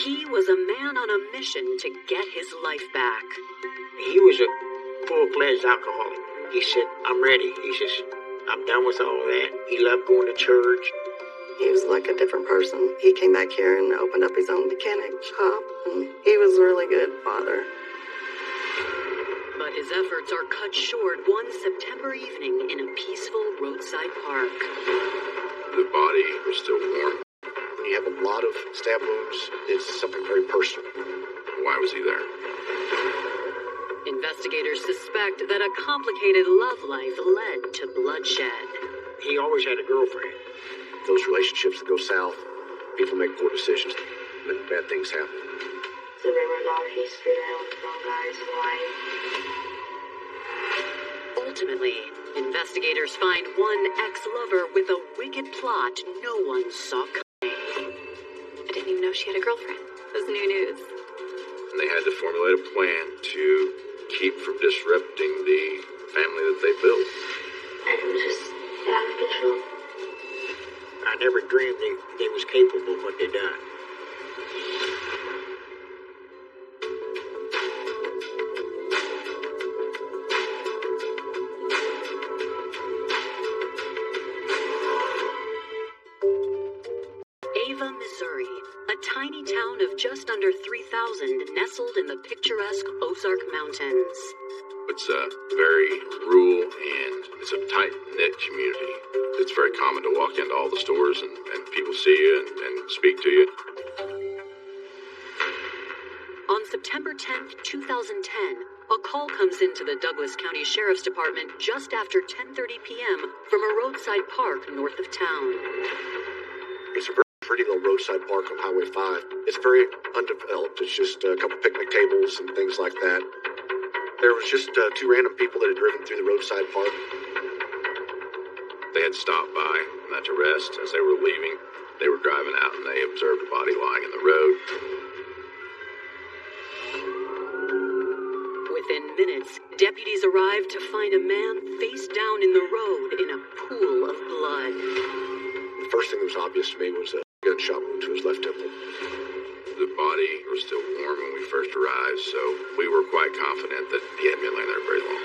He was a man on a mission to get his life back. He was a full-fledged alcoholic. He said, I'm ready. He says, I'm done with all that. He loved going to church. He was like a different person. He came back here and opened up his own mechanic shop, and he was a really good father. But his efforts are cut short one September evening in a peaceful roadside park. The body was still warm. When you have a lot of stab wounds, it's something very personal. Why was he there? Investigators suspect that a complicated love life led to bloodshed. He always had a girlfriend. Those relationships that go south, people make poor decisions, and bad things happen. So there was all history there with the wrong guy's wife. Ultimately, investigators find one ex-lover with a wicked plot no one saw coming. I didn't even know she had a girlfriend. It was new news. And they had to formulate a plan to keep from disrupting the family that they built. And it was just out of control. I never dreamed they was capable of what they done. Ava, Missouri, a tiny town of just under 3,000 nestled in the picturesque Ozark Mountains. It's very rural and it's a tight-knit community. It's very common to walk into all the stores and people see you and speak to you. On September 10th, 2010, a call comes into the Douglas County Sheriff's Department just after 10:30 p.m. from a roadside park north of town. It's a very pretty little roadside park on Highway 5. It's very undeveloped. It's just a couple picnic tables and things like that. There was just two random people that had driven through the roadside park. They had stopped by, not to rest. As they were leaving, they were driving out and they observed a body lying in the road. Within minutes, deputies arrived to find a man face down in the road in a pool of blood. The first thing that was obvious to me was a gunshot wound to his left temple. The body was still warm when we first arrived, so we were quite confident that he hadn't been laying there very long.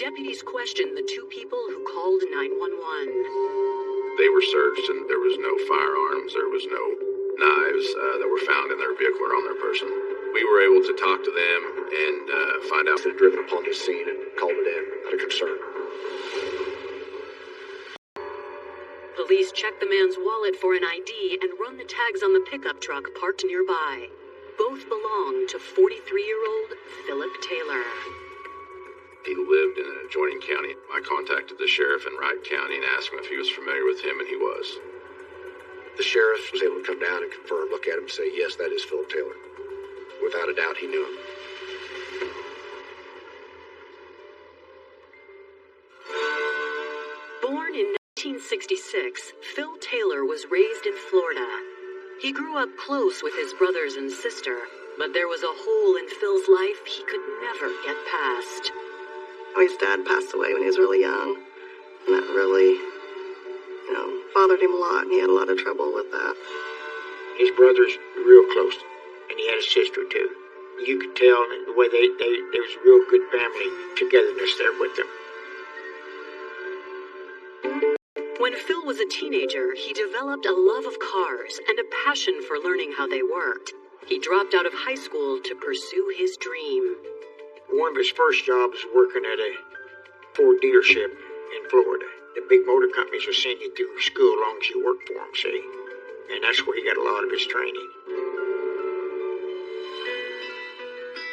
Deputies questioned the two people who called 911. They were searched and there was no firearms, there was no knives that were found in their vehicle or on their person. We were able to talk to them and find out They had driven upon the scene and called it in out of concern. Police checked the man's wallet for an ID and run the tags on the pickup truck parked nearby. Both belonged to 43-year-old Philip Taylor. he lived in an adjoining county. I contacted the sheriff in Wright County and asked him if he was familiar with him, and he was. The sheriff was able to come down and confirm, look at him and say, yes, that is Philip Taylor. Without a doubt, he knew him. Born in 1966, Phil Taylor was raised in Florida. He grew up close with his brothers and sister, but there was a hole in Phil's life he could never get past. His dad passed away when he was really young, and that really, bothered him a lot, and he had a lot of trouble with that. His brother's real close, and he had a sister too. You could tell the way there was a real good family togetherness there with them. When Phil was a teenager, he developed a love of cars and a passion for learning how they worked. He dropped out of high school to pursue his dream. One of his first jobs was working at a Ford dealership in Florida. The big motor companies will send you through school as long as you work for them, see? And that's where he got a lot of his training.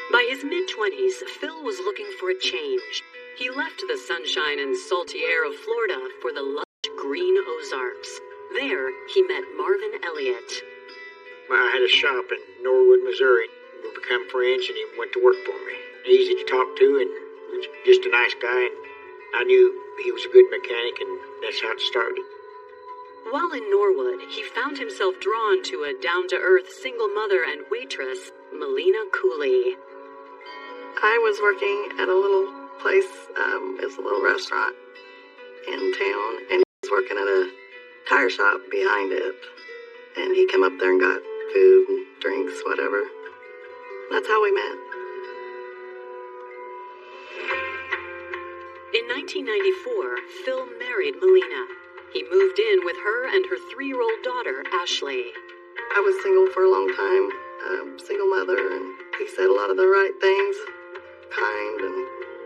By his mid-20s, Phil was looking for a change. He left the sunshine and salty air of Florida for the lush green Ozarks. There, he met Marvin Elliott. Well, I had a shop in Norwood, Missouri. We became friends, and he went to work for me. Easy to talk to, and was just a nice guy, and I knew he was a good mechanic, and that's how it started. While in Norwood, he found himself drawn to a down-to-earth single mother and waitress, Melina Cooley. I was working at a little place, it was a little restaurant in town, and he was working at a tire tire shop behind it. And he came up there and got food and drinks, whatever. That's how we met. In 1994, Phil married Melina. He moved in with her and her 3-year-old daughter, Ashley. I was single for a long time, single mother, and he said a lot of the right things, kind and,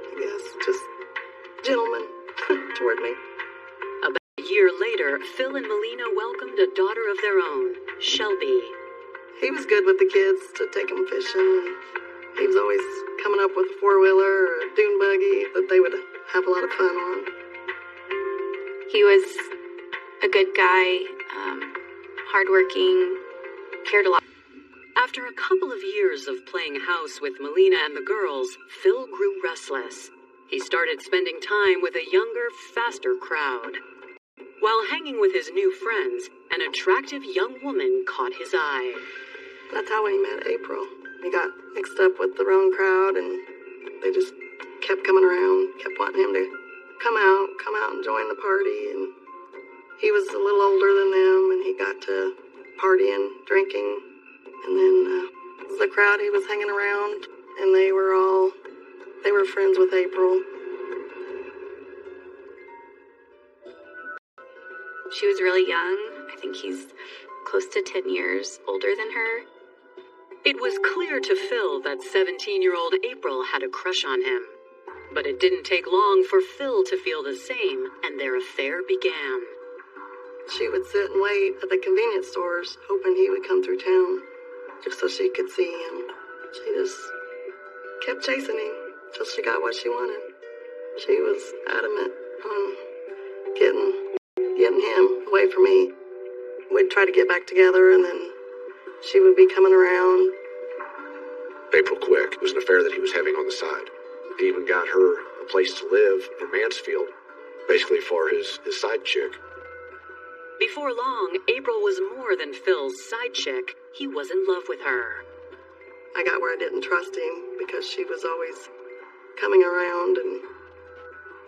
I guess, just gentleman toward me. About a year later, Phil and Melina welcomed a daughter of their own, Shelby. He was good with the kids to take them fishing. He was always coming up with a 4-wheeler or a dune buggy that they would have a lot of fun on. He was a good guy, hardworking, cared a lot. After a couple of years of playing house with Melina and the girls, Phil grew restless. He started spending time with a younger, faster crowd. While hanging with his new friends, an attractive young woman caught his eye. That's how we met April. He got mixed up with the wrong crowd, and they just kept coming around, kept wanting him to come out and join the party. And he was a little older than them, and he got to partying, drinking. And then the crowd he was hanging around, and they were friends with April. She was really young. I think he's close to 10 years older than her. It was clear to Phil that 17-year-old April had a crush on him. But it didn't take long for Phil to feel the same, and their affair began. She would sit and wait at the convenience stores, hoping he would come through town, just so she could see him. She just kept chasing him till she got what she wanted. She was adamant on getting him away from me. We'd try to get back together, and then she would be coming around. April Quick was an affair that he was having on the side. He even got her a place to live in Mansfield, basically for his side chick. Before long, April was more than Phil's side chick. He was in love with her. I got where I didn't trust him because she was always coming around, and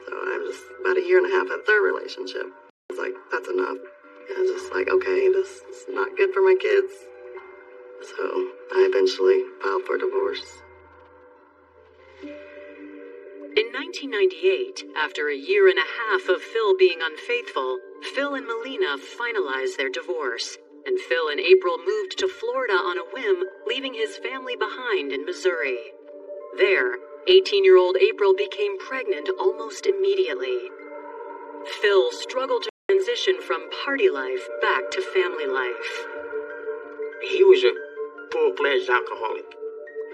so I was about a year and a half at their relationship. I was like, that's enough. And I was just like, okay, this is not good for my kids. So I eventually filed for divorce. In 1998, after a year and a half of Phil being unfaithful, Phil and Melina finalized their divorce, and Phil and April moved to Florida on a whim, leaving his family behind in Missouri. There, 18-year-old April became pregnant almost immediately. Phil struggled to transition from party life back to family life. He was a full-fledged alcoholic.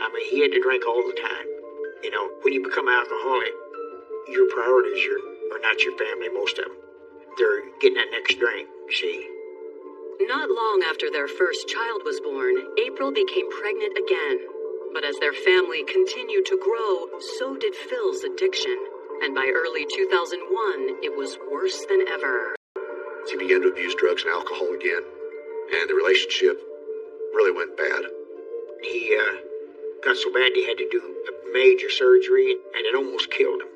I mean, he had to drink all the time. You know, when you become alcoholic, your priorities are not your family, most of them. They're getting that next drink, see. Not long after their first child was born, April became pregnant again. But as their family continued to grow, so did Phil's addiction. And by early 2001, it was worse than ever. He began to abuse drugs and alcohol again, and the relationship really went bad. He got so bad he had to do a major surgery, and it almost killed him.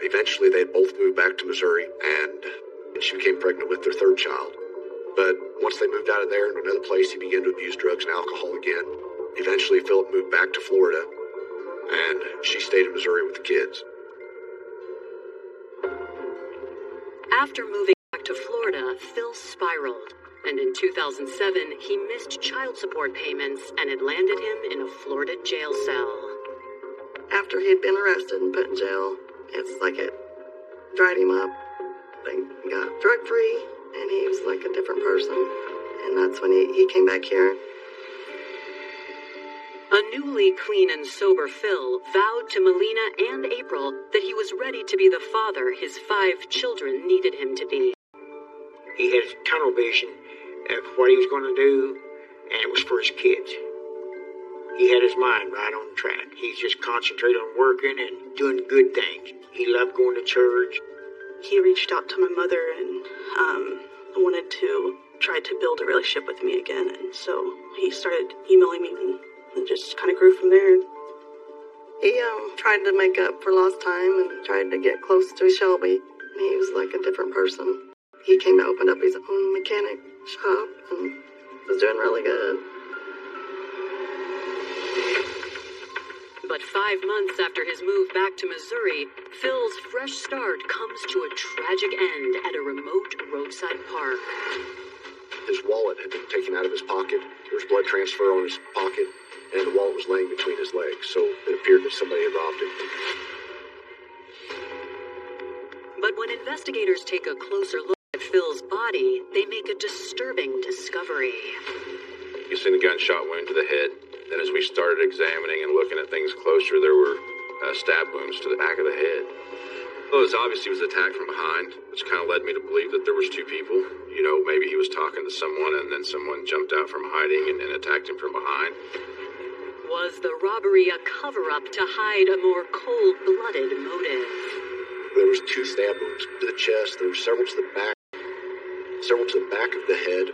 Eventually, they both moved back to Missouri, and she became pregnant with their third child. But once they moved out of there into another place, he began to abuse drugs and alcohol again. Eventually, Philip moved back to Florida, and she stayed in Missouri with the kids. After moving back to Florida, Phil spiraled, and in 2007, he missed child support payments, and it landed him in a Florida jail cell. After he'd been arrested and put in jail, it's like it dried him up. They got drug-free, and he was like a different person. And that's when he came back here. A newly clean and sober Phil vowed to Melina and April that he was ready to be the father his 5 children needed him to be. He had a tunnel vision of what he was going to do, and it was for his kids. He had his mind right on track. He just concentrated on working and doing good things. He loved going to church. He reached out to my mother and wanted to try to build a relationship with me again, and so he started emailing me and just kind of grew from there. He tried to make up for lost time and tried to get close to Shelby. He was like a different person. he came to open up his own mechanic shop and was doing really good. But 5 months after his move back to Missouri, Phil's fresh start comes to a tragic end at a remote roadside park. His wallet had been taken out of his pocket. There was blood transfer on his pocket, and the wallet was laying between his legs, so it appeared that somebody had robbed him. But when investigators take a closer look at Phil's body, they make a disturbing discovery. You seen the gunshot wound to the head. Then as we started examining and looking at things closer, there were stab wounds to the back of the head. Well, it obviously was attacked from behind, which kind of led me to believe that there was two people. You know, maybe he was talking to someone and then someone jumped out from hiding and attacked him from behind. Was the robbery a cover-up to hide a more cold-blooded motive? There was 2 stab wounds to the chest. There were several to the back of the head.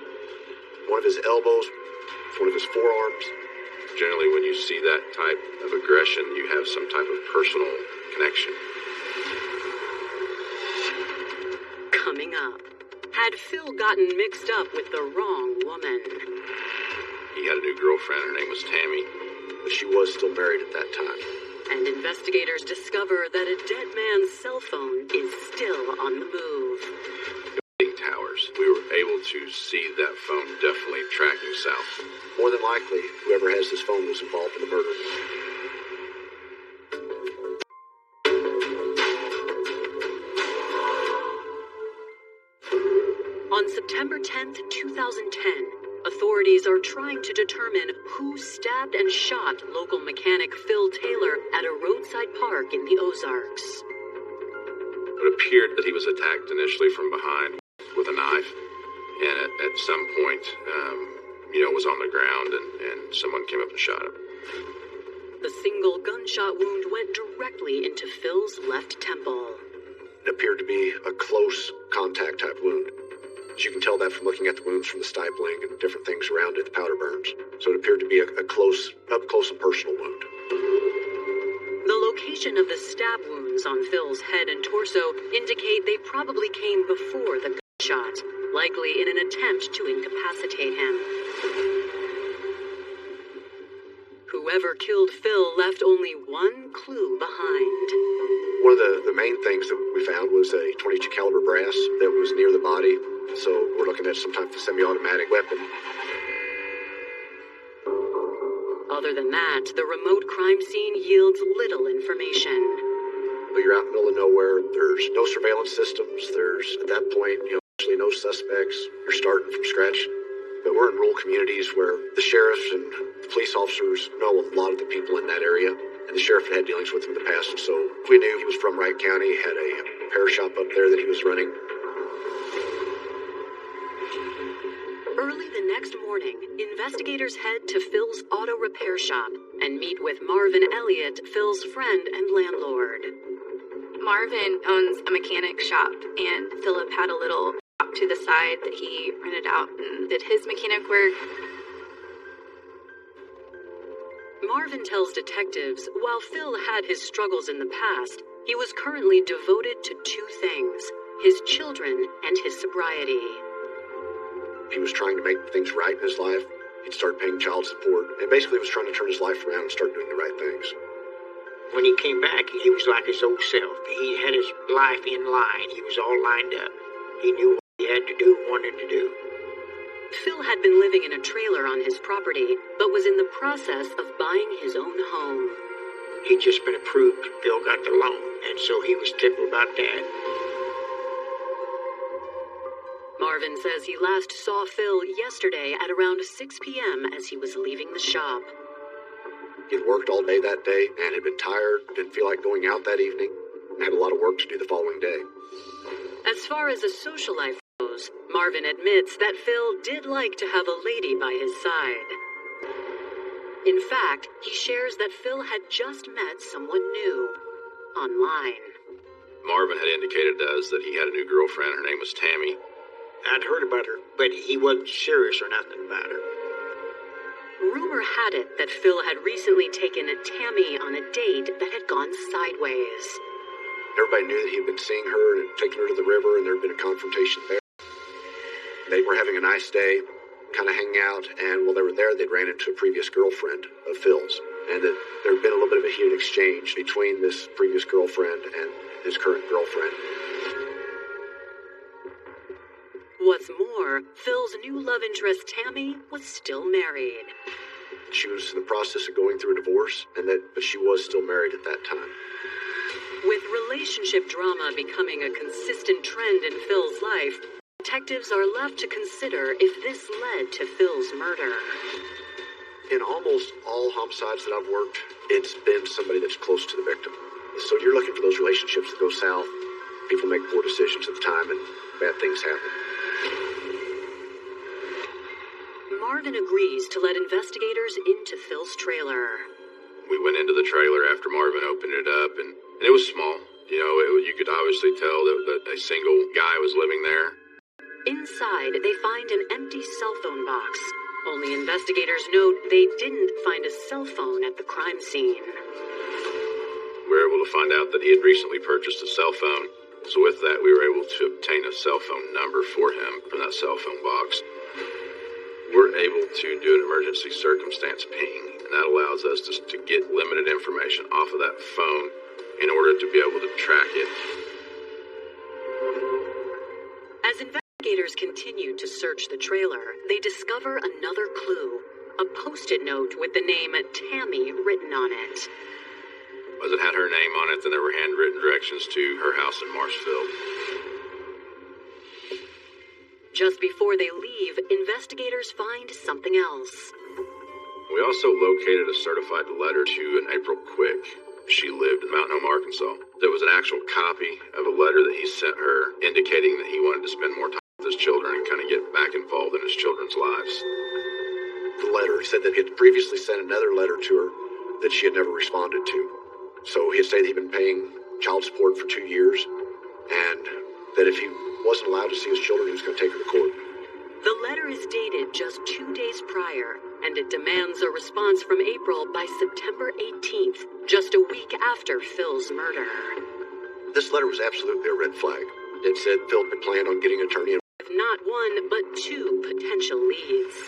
One of his elbows, one of his forearms. Generally, when you see that type of aggression, you have some type of personal connection. Coming up, had Phil gotten mixed up with the wrong woman? He had a new girlfriend. Her name was Tammy. But she was still married at that time. And investigators discover that a dead man's cell phone is still on the move. Towers. We were able to see that phone definitely tracking south. More than likely, whoever has this phone was involved in the murder. On September 10th, 2010, authorities are trying to determine who stabbed and shot local mechanic Phil Taylor at a roadside park in the Ozarks. It appeared that he was attacked initially from behind with a knife, and at some point, was on the ground, and someone came up and shot him. The single gunshot wound went directly into Phil's left temple. It appeared to be a close contact type wound. As you can tell that from looking at the wounds from the stipling and different things around it, the powder burns. So it appeared to be a close, up close and personal wound. The location of the stab wounds on Phil's head and torso indicate they probably came before the gunshot, likely in an attempt to incapacitate him. Whoever killed Phil left only one clue behind. One of the main things that we found was a .22 caliber brass that was near the body. So we're looking at some type of semi-automatic weapon. Other than that, the remote crime scene yields little information. But you're out in the middle of nowhere. There's no surveillance systems. There's, at that point, actually no suspects. You're starting from scratch. But we're in rural communities where the sheriffs and the police officers know a lot of the people in that area. And the sheriff had dealings with him in the past. So we knew he was from Wright County, had a repair shop up there that he was running. Early the next morning, investigators head to Phil's auto repair shop and meet with Marvin Elliott, Phil's friend and landlord. Marvin owns a mechanic shop, and Philip had a little shop to the side that he rented out and did his mechanic work. Marvin tells detectives while Phil had his struggles in the past, he was currently devoted to two things: his children and his sobriety. He was trying to make things right in his life. He'd start paying child support, and basically was trying to turn his life around and start doing the right things. When he came back, he was like his old self. He had his life in line. He was all lined up. He knew what he had to do, wanted to do. Phil had been living in a trailer on his property, but was in the process of buying his own home. He'd just been approved. Phil got the loan, and so he was tickled about that. Marvin says he last saw Phil yesterday at around 6 p.m. as he was leaving the shop. He'd worked all day that day and had been tired, didn't feel like going out that evening, and had a lot of work to do the following day. As far as a social life goes, Marvin admits that Phil did like to have a lady by his side. In fact, he shares that Phil had just met someone new online. Marvin had indicated to us that he had a new girlfriend. Her name was Tammy. I'd heard about her, but he wasn't serious or nothing about her. Rumor had it that Phil had recently taken Tammy on a date that had gone sideways. Everybody knew that he had been seeing her and had taken her to the river, and there had been a confrontation there. They were having a nice day, kind of hanging out, and while they were there, they'd ran into a previous girlfriend of Phil's. And that there had been a little bit of a heated exchange between this previous girlfriend and his current girlfriend. What's more, Phil's new love interest, Tammy, was still married. She was in the process of going through a divorce, but she was still married at that time. With relationship drama becoming a consistent trend in Phil's life, detectives are left to consider if this led to Phil's murder. In almost all homicides that I've worked, it's been somebody that's close to the victim. So you're looking for those relationships that go south. People make poor decisions at the time, and bad things happen. Marvin agrees to let investigators into Phil's trailer. We went into the trailer after Marvin opened it up, and it was small. You could obviously tell that a single guy was living there. Inside, they find an empty cell phone box. Only investigators note they didn't find a cell phone at the crime scene. We were able to find out that he had recently purchased a cell phone. So with that, we were able to obtain a cell phone number for him from that cell phone box. We're able to do an emergency circumstance ping, and that allows us to get limited information off of that phone in order to be able to track it. As investigators continue to search the trailer, they discover another clue. A post-it note with the name Tammy written on it. As it had her name on it, then there were handwritten directions to her house in Marshfield. Just before they leave, investigators find something else. We also located a certified letter to an April Quick. She lived in Mountain Home, Arkansas. There was an actual copy of a letter that he sent her indicating that he wanted to spend more time with his children and kind of get back involved in his children's lives. The letter said that he had previously sent another letter to her that she had never responded to. So he had said he'd been paying child support for 2 years, and that if he wasn't allowed to see his children, he was going to take her to court. The letter is dated just 2 days prior, and it demands a response from April by September 18th, just a week after Phil's murder. This letter was absolutely a red flag. It said Phil had planned on getting an attorney. With not one, but 2 potential leads.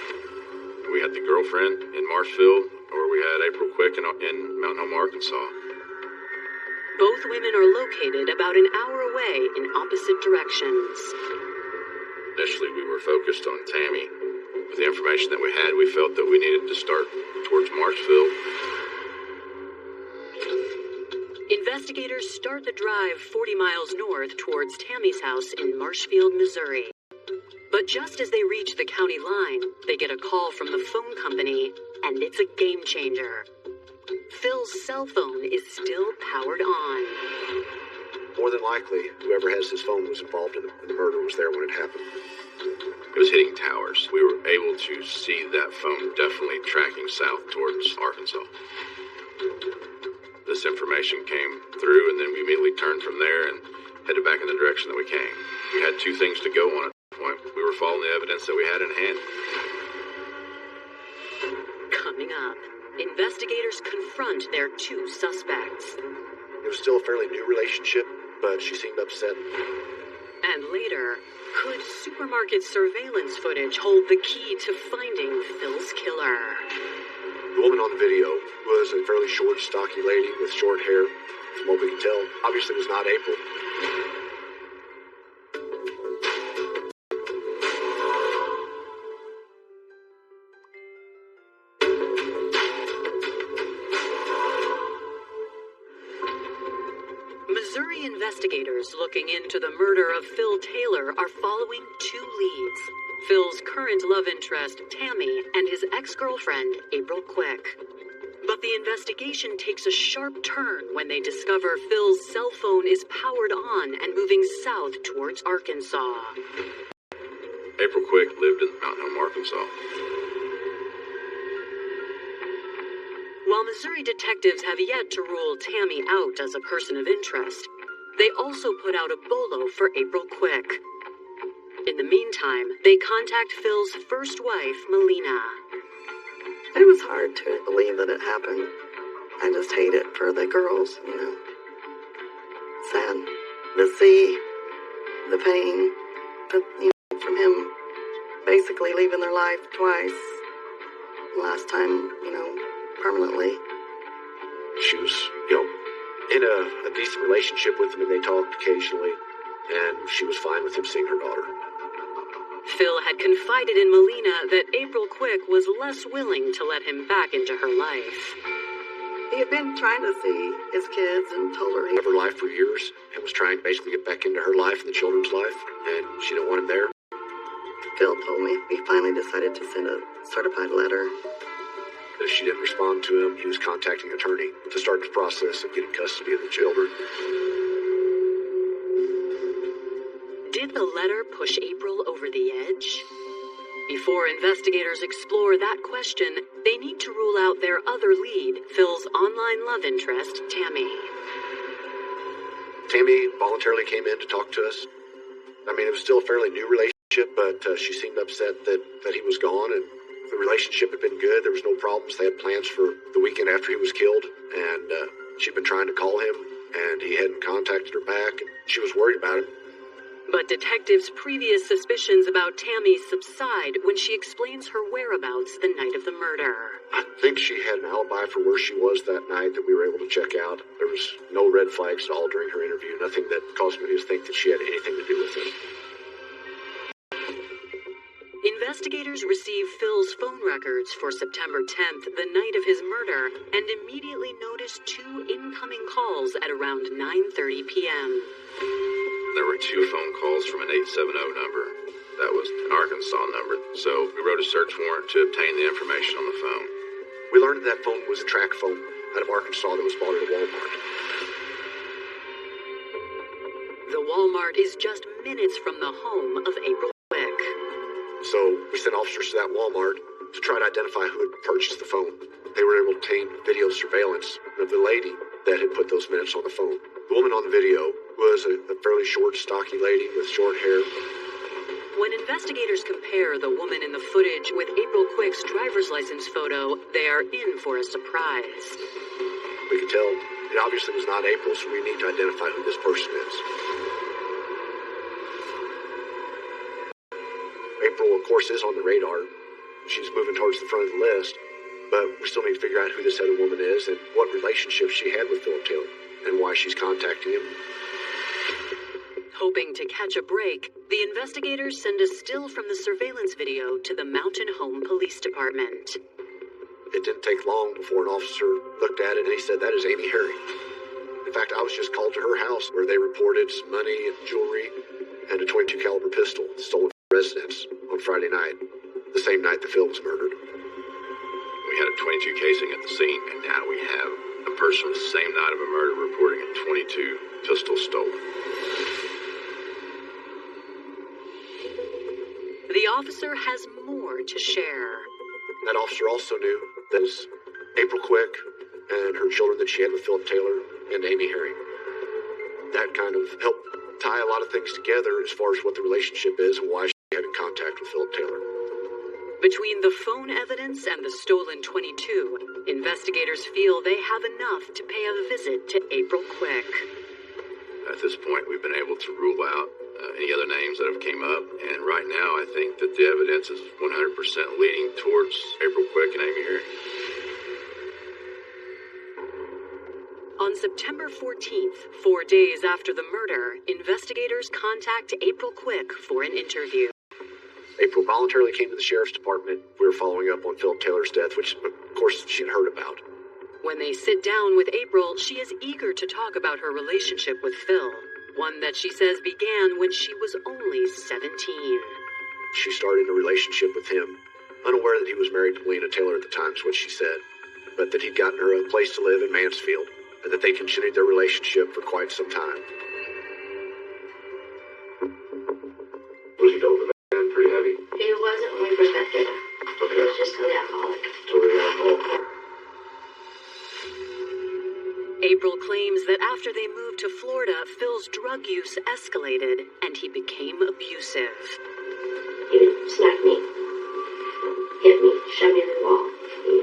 We had the girlfriend in Marshfield, or we had April Quick in Mountain Home, Arkansas. Both women are located about an hour away in opposite directions. Initially, we were focused on Tammy. With the information that we had, we felt that we needed to start towards Marshfield. Investigators start the drive 40 miles north towards Tammy's house in Marshfield, Missouri. But just as they reach the county line, they get a call from the phone company, and it's a game changer. Phil's cell phone is still powered on. More than likely, whoever has his phone was involved in the murder was there when it happened. It was hitting towers. We were able to see that phone definitely tracking south towards Arkansas. This information came through, and then we immediately turned from there and headed back in the direction that we came. We had 2 things to go on at that point. We were following the evidence that we had in hand. Coming up, investigators confront their 2 suspects. It was still a fairly new relationship, but she seemed upset. And later, could supermarket surveillance footage hold the key to finding Phil's killer? The woman on the video was a fairly short, stocky lady with short hair. From what we can tell, obviously was not April. Missouri investigators looking into the murder of Phil Taylor are following 2 leads. Phil's current love interest, Tammy, and his ex-girlfriend, April Quick. But the investigation takes a sharp turn when they discover Phil's cell phone is powered on and moving south towards Arkansas. April Quick lived in Mountain Home, Arkansas. While Missouri detectives have yet to rule Tammy out as a person of interest, they also put out a bolo for April Quick. In the meantime, they contact Phil's first wife, Melina. It was hard to believe that it happened. I just hate it for the girls, you know. Sad to see the pain, but, you know, from him basically leaving their life twice. Last time, permanently. She was, in a decent relationship with him, and they talked occasionally, and she was fine with him seeing her daughter. Phil had confided in Melina that April Quick was less willing to let him back into her life. He had been trying to see his kids and told her Of her life for years, and was trying to basically get back into her life and the children's life, and she didn't want him there. Phil told me he finally decided to send a certified letter. If she didn't respond to him, he was contacting an attorney to start the process of getting custody of the children. Did the letter push April over the edge? Before investigators explore that question, they need to rule out their other lead, Phil's online love interest, Tammy. Tammy voluntarily came in to talk to us. I mean, it was still a fairly new relationship, but she seemed upset that he was gone, and the relationship had been good. There was no problems. They had plans for the weekend after he was killed, and she'd been trying to call him, and he hadn't contacted her back, and she was worried about him. But detectives' previous suspicions about Tammy subside when she explains her whereabouts the night of the murder. I think she had an alibi for where she was that night that we were able to check out. There was no red flags at all during her interview, nothing that caused me to think that she had anything to do with it. Investigators receive Phil's phone records for September 10th, the night of his murder, and immediately notice 2 incoming calls at around 9:30 p.m. There were 2 phone calls from an 870 number. That was an Arkansas number, so we wrote a search warrant to obtain the information on the phone. We learned that phone was a track phone out of Arkansas that was bought at a Walmart. The Walmart is just minutes from the home of April Quick. So we sent officers to that Walmart to try to identify who had purchased the phone. They were able to obtain video surveillance of the lady that had put those minutes on the phone. The woman on the video was a fairly short, stocky lady with short hair. When investigators compare the woman in the footage with April Quick's driver's license photo, they are in for a surprise. We could tell it obviously was not April, so we need to identify who this person is. April, of course, is on the radar. She's moving towards the front of the list, but we still need to figure out who this other woman is and what relationship she had with Philip Taylor and why she's contacting him. Hoping to catch a break, the investigators send a still from the surveillance video to the Mountain Home Police Department. It didn't take long before an officer looked at it and he said, "That is Amy Herring." In fact, I was just called to her house where they reported some money and jewelry and a .22 caliber pistol stolen from residence on Friday night, the same night that Phil was murdered. We had a .22 casing at the scene, and now we have a person the same night of a murder reporting a .22 pistol stolen. The officer has more to share. That officer also knew that it was April Quick and her children that she had with Philip Taylor and Amy Herring. That kind of helped tie a lot of things together as far as what the relationship is and why she had in contact with Philip Taylor. Between the phone evidence and the stolen .22, investigators feel they have enough to pay a visit to April Quick. At this point, we've been able to rule out any other names that have came up, and right now I think that the evidence is 100% leading towards April Quick and Amy Herring. On September 14th, 4 days after the murder, investigators contact April Quick for an interview. April voluntarily came to the sheriff's department. We were following up on Philip Taylor's death, which, of course, she'd heard about. When they sit down with April, she is eager to talk about her relationship with Phil, one that she says began when she was only 17. She started a relationship with him, unaware that he was married to Melina Taylor at the time, is what she said, but that he'd gotten her a place to live in Mansfield, and that they continued their relationship for quite some time. Was he dope with that? Pretty heavy? He wasn't when we first got together. He was just totally alcoholic. Totally alcoholic. April claims that after they moved to Florida, Phil's drug use escalated and he became abusive. He would smack me, hit me, shove me into the wall. He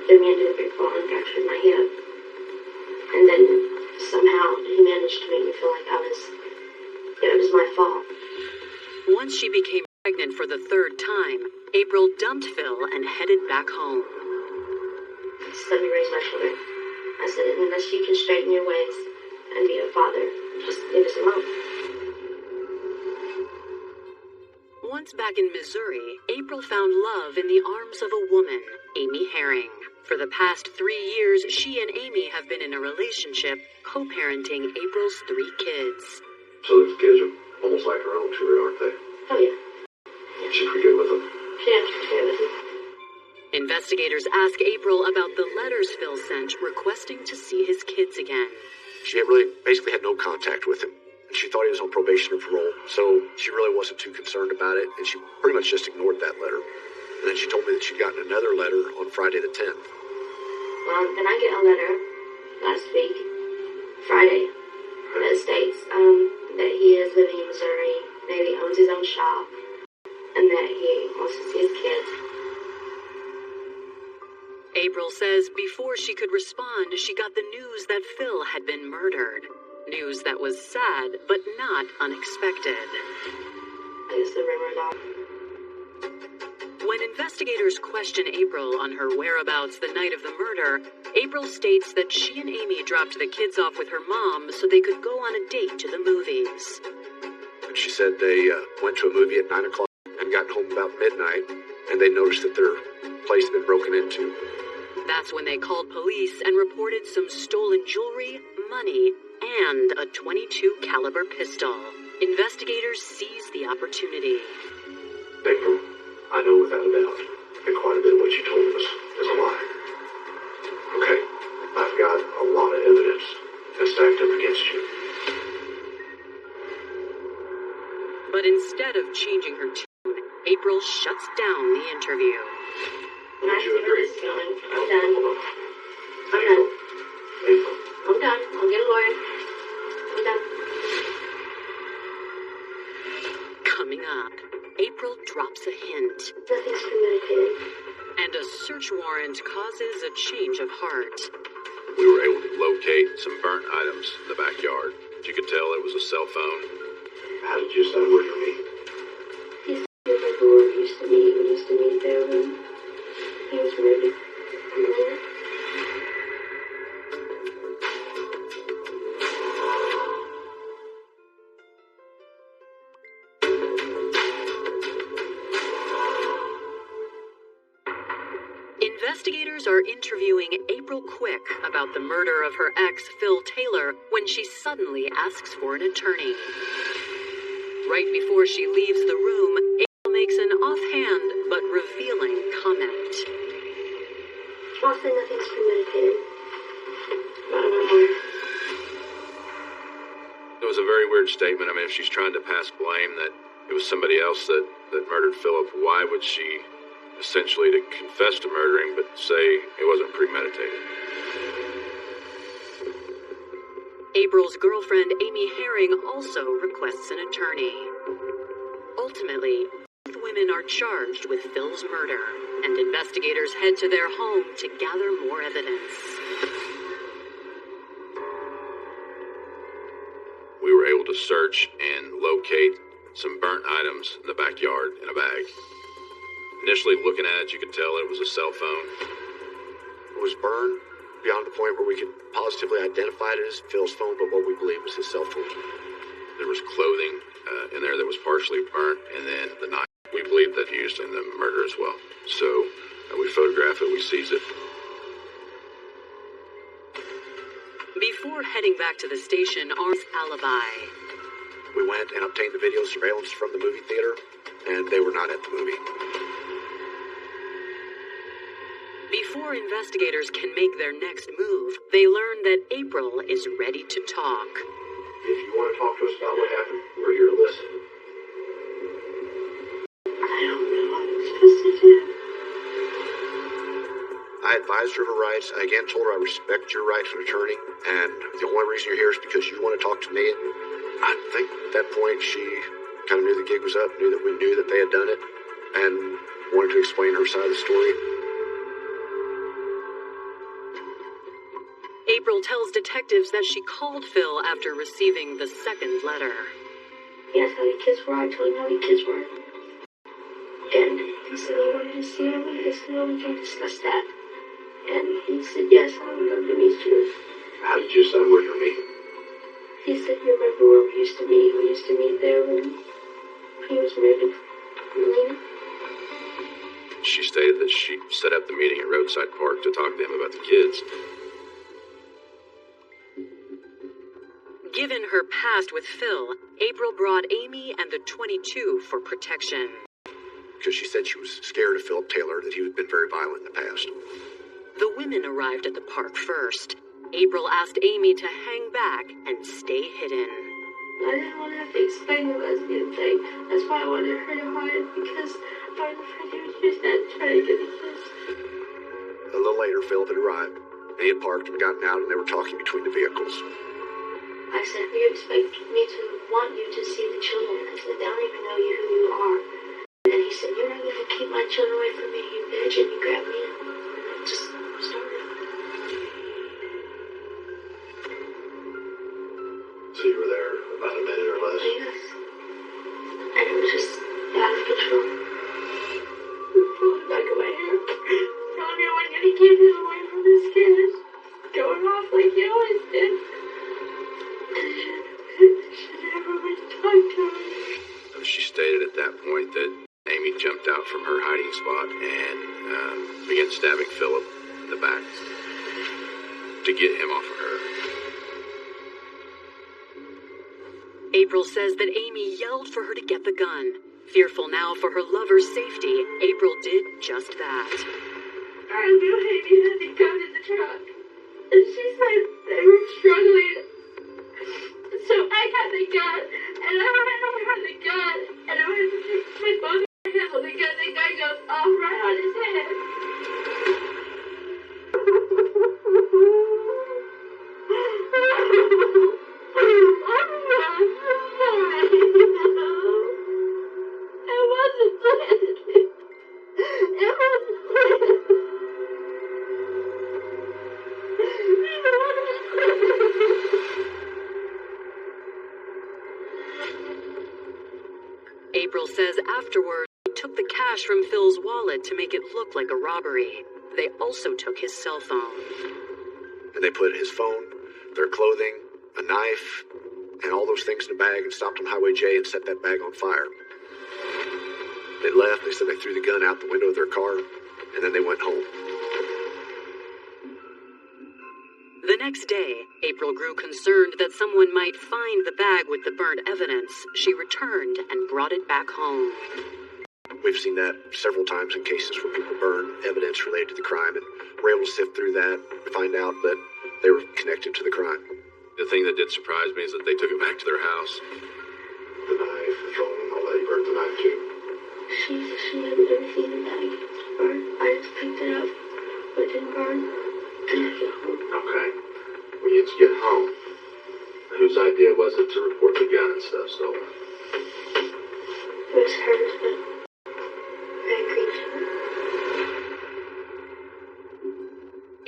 threw me into a brick wall and fractured my hip. And then somehow he managed to make me feel like it was my fault. Once she became pregnant for the third time, April dumped Phil and headed back home. Just let me raise my children. I said, unless you can straighten your ways and be a father, just leave us alone. Once back in Missouri, April found love in the arms of a woman, Amy Herring. For the past 3 years, she and Amy have been in a relationship, co-parenting April's 3 kids. So those kids are almost like her own children, aren't they? Oh, yeah. She's pretty good with them. Yeah, she's good with them. Investigators ask April about the letters Phil sent requesting to see his kids again. She basically had no contact with him. And she thought he was on probation or parole, so she really wasn't too concerned about it, and she pretty much just ignored that letter. And then she told me that she'd gotten another letter on Friday the 10th. Then I get a letter last week, Friday, that states that he is living in Missouri, that he owns his own shop, and that he wants to see his kids. April says before she could respond, she got the news that Phil had been murdered. News that was sad, but not unexpected. I guess the rumors are. When investigators question April on her whereabouts the night of the murder, April states that she and Amy dropped the kids off with her mom so they could go on a date to the movies. And she said they went to a movie at 9 o'clock and got home about midnight, and they noticed that their place had been broken into. That's when they called police and reported some stolen jewelry, money, and a .22 caliber pistol. Investigators seized the opportunity. April, I know without a doubt that quite a bit of what you told us is a lie. Okay, I've got a lot of evidence that's stacked up against you. But instead of changing her tune, April shuts down the interview. When I see where this is going, I'm done. I'm done. April. I'm done. I'll get a lawyer. I'm done. Coming up, April drops a hint. Nothing's premeditated. And a search warrant causes a change of heart. We were able to locate some burnt items in the backyard. You could tell it was a cell phone. How did you decide where to meet? He's the people we used to meet there when he was murdered. Investigators are interviewing April Quick about the murder of her ex, Phil Taylor, when she suddenly asks for an attorney. Right before she leaves the room, April makes an offhand but revealing comment. I'll say nothing's premeditated. But I know more. It was a very weird statement. I mean, if she's trying to pass blame that it was somebody else that murdered Philip, why would she essentially to confess to murdering, but say it wasn't premeditated? April's girlfriend, Amy Herring, also requests an attorney. Ultimately, both women are charged with Phil's murder, and investigators head to their home to gather more evidence. We were able to search and locate some burnt items in the backyard in a bag. Initially looking at it, you could tell it was a cell phone. It was burned beyond the point where we could positively identify it as Phil's phone, but what we believe was his cell phone. There was clothing in there that was partially burnt, and then the knife we believe that he used in the murder as well. So we photograph it, we seize it. Before heading back to the station, Arm's alibi. We went and obtained the video surveillance from the movie theater, and they were not at the movie. Before investigators can make their next move, they learn that April is ready to talk. If you want to talk to us about what happened, we're here to listen. I don't know what I'm supposed to do. I advised her of her rights. I again told her I respect your right to an attorney, and the only reason you're here is because you want to talk to me. I think at that point she kind of knew the gig was up, knew that we knew that they had done it, and wanted to explain her side of the story. April tells detectives that she called Phil after receiving the second letter. He asked how many kids were. I told him how many kids were. he said he wanted to see her. I said, oh, we can discuss that. And he said, yes, I would love to meet you. How did you decide where you were meeting? He said, you remember where we used to meet? We used to meet there when he was married to Melina. She stated that she set up the meeting at Roadside Park to talk to him about the kids. Given her past with Phil, April brought Amy and the 22 for protection. Because she said she was scared of Philip Taylor, that he had been very violent in the past. The women arrived at the park first. April asked Amy to hang back and stay hidden. I didn't want to have to explain the lesbian thing. That's why I wanted her to hide, because I was afraid he would use that to try to get a kiss. A little later, Philip had arrived, and he had parked and gotten out, and they were talking between the vehicles. I said, you expect me to want you to see the children? I said, they don't even know you who you are. And then he said, you're not going to keep my children away from me, you bitch. And he grabbed me and just started. So you were there about a minute or less? Yes. And it was just out of control. Pulling the back of my hair. Telling me I wasn't going to keep him away from his kids. Going off like he always did. She never went to talk to him. She stated at that point that Amy jumped out from her hiding spot and began stabbing Philip in the back to get him off of her. April says that Amy yelled for her to get the gun. Fearful now for her lover's safety, April did just that. I knew Amy had the gun in the truck. And she said they were struggling. So I got the gun, and I ran over the gun, and I went with both my hands on the gun. The gun goes off right on his head. It wasn't planned. It wasn't planned. April says afterward, they took the cash from Phil's wallet to make it look like a robbery. They also took his cell phone. And they put his phone, their clothing, a knife, and all those things in a bag and stopped on Highway J and set that bag on fire. They left. They said they threw the gun out the window of their car, and then they went home. The next day, April grew concerned that someone might find the bag with the burnt evidence. She returned and brought it back home. We've seen that several times in cases where people burn evidence related to the crime, and we're able to sift through that and find out that they were connected to the crime. The thing that did surprise me is that they took it back to their house. The knife, the phone, all that. You burnt the knife too. She had everything in the bag. It's burned. I just picked it up, but it didn't burn. And I get home. Okay. When you get home, whose idea was it to report the gun and stuff stolen? It was hers, but I agreed to it.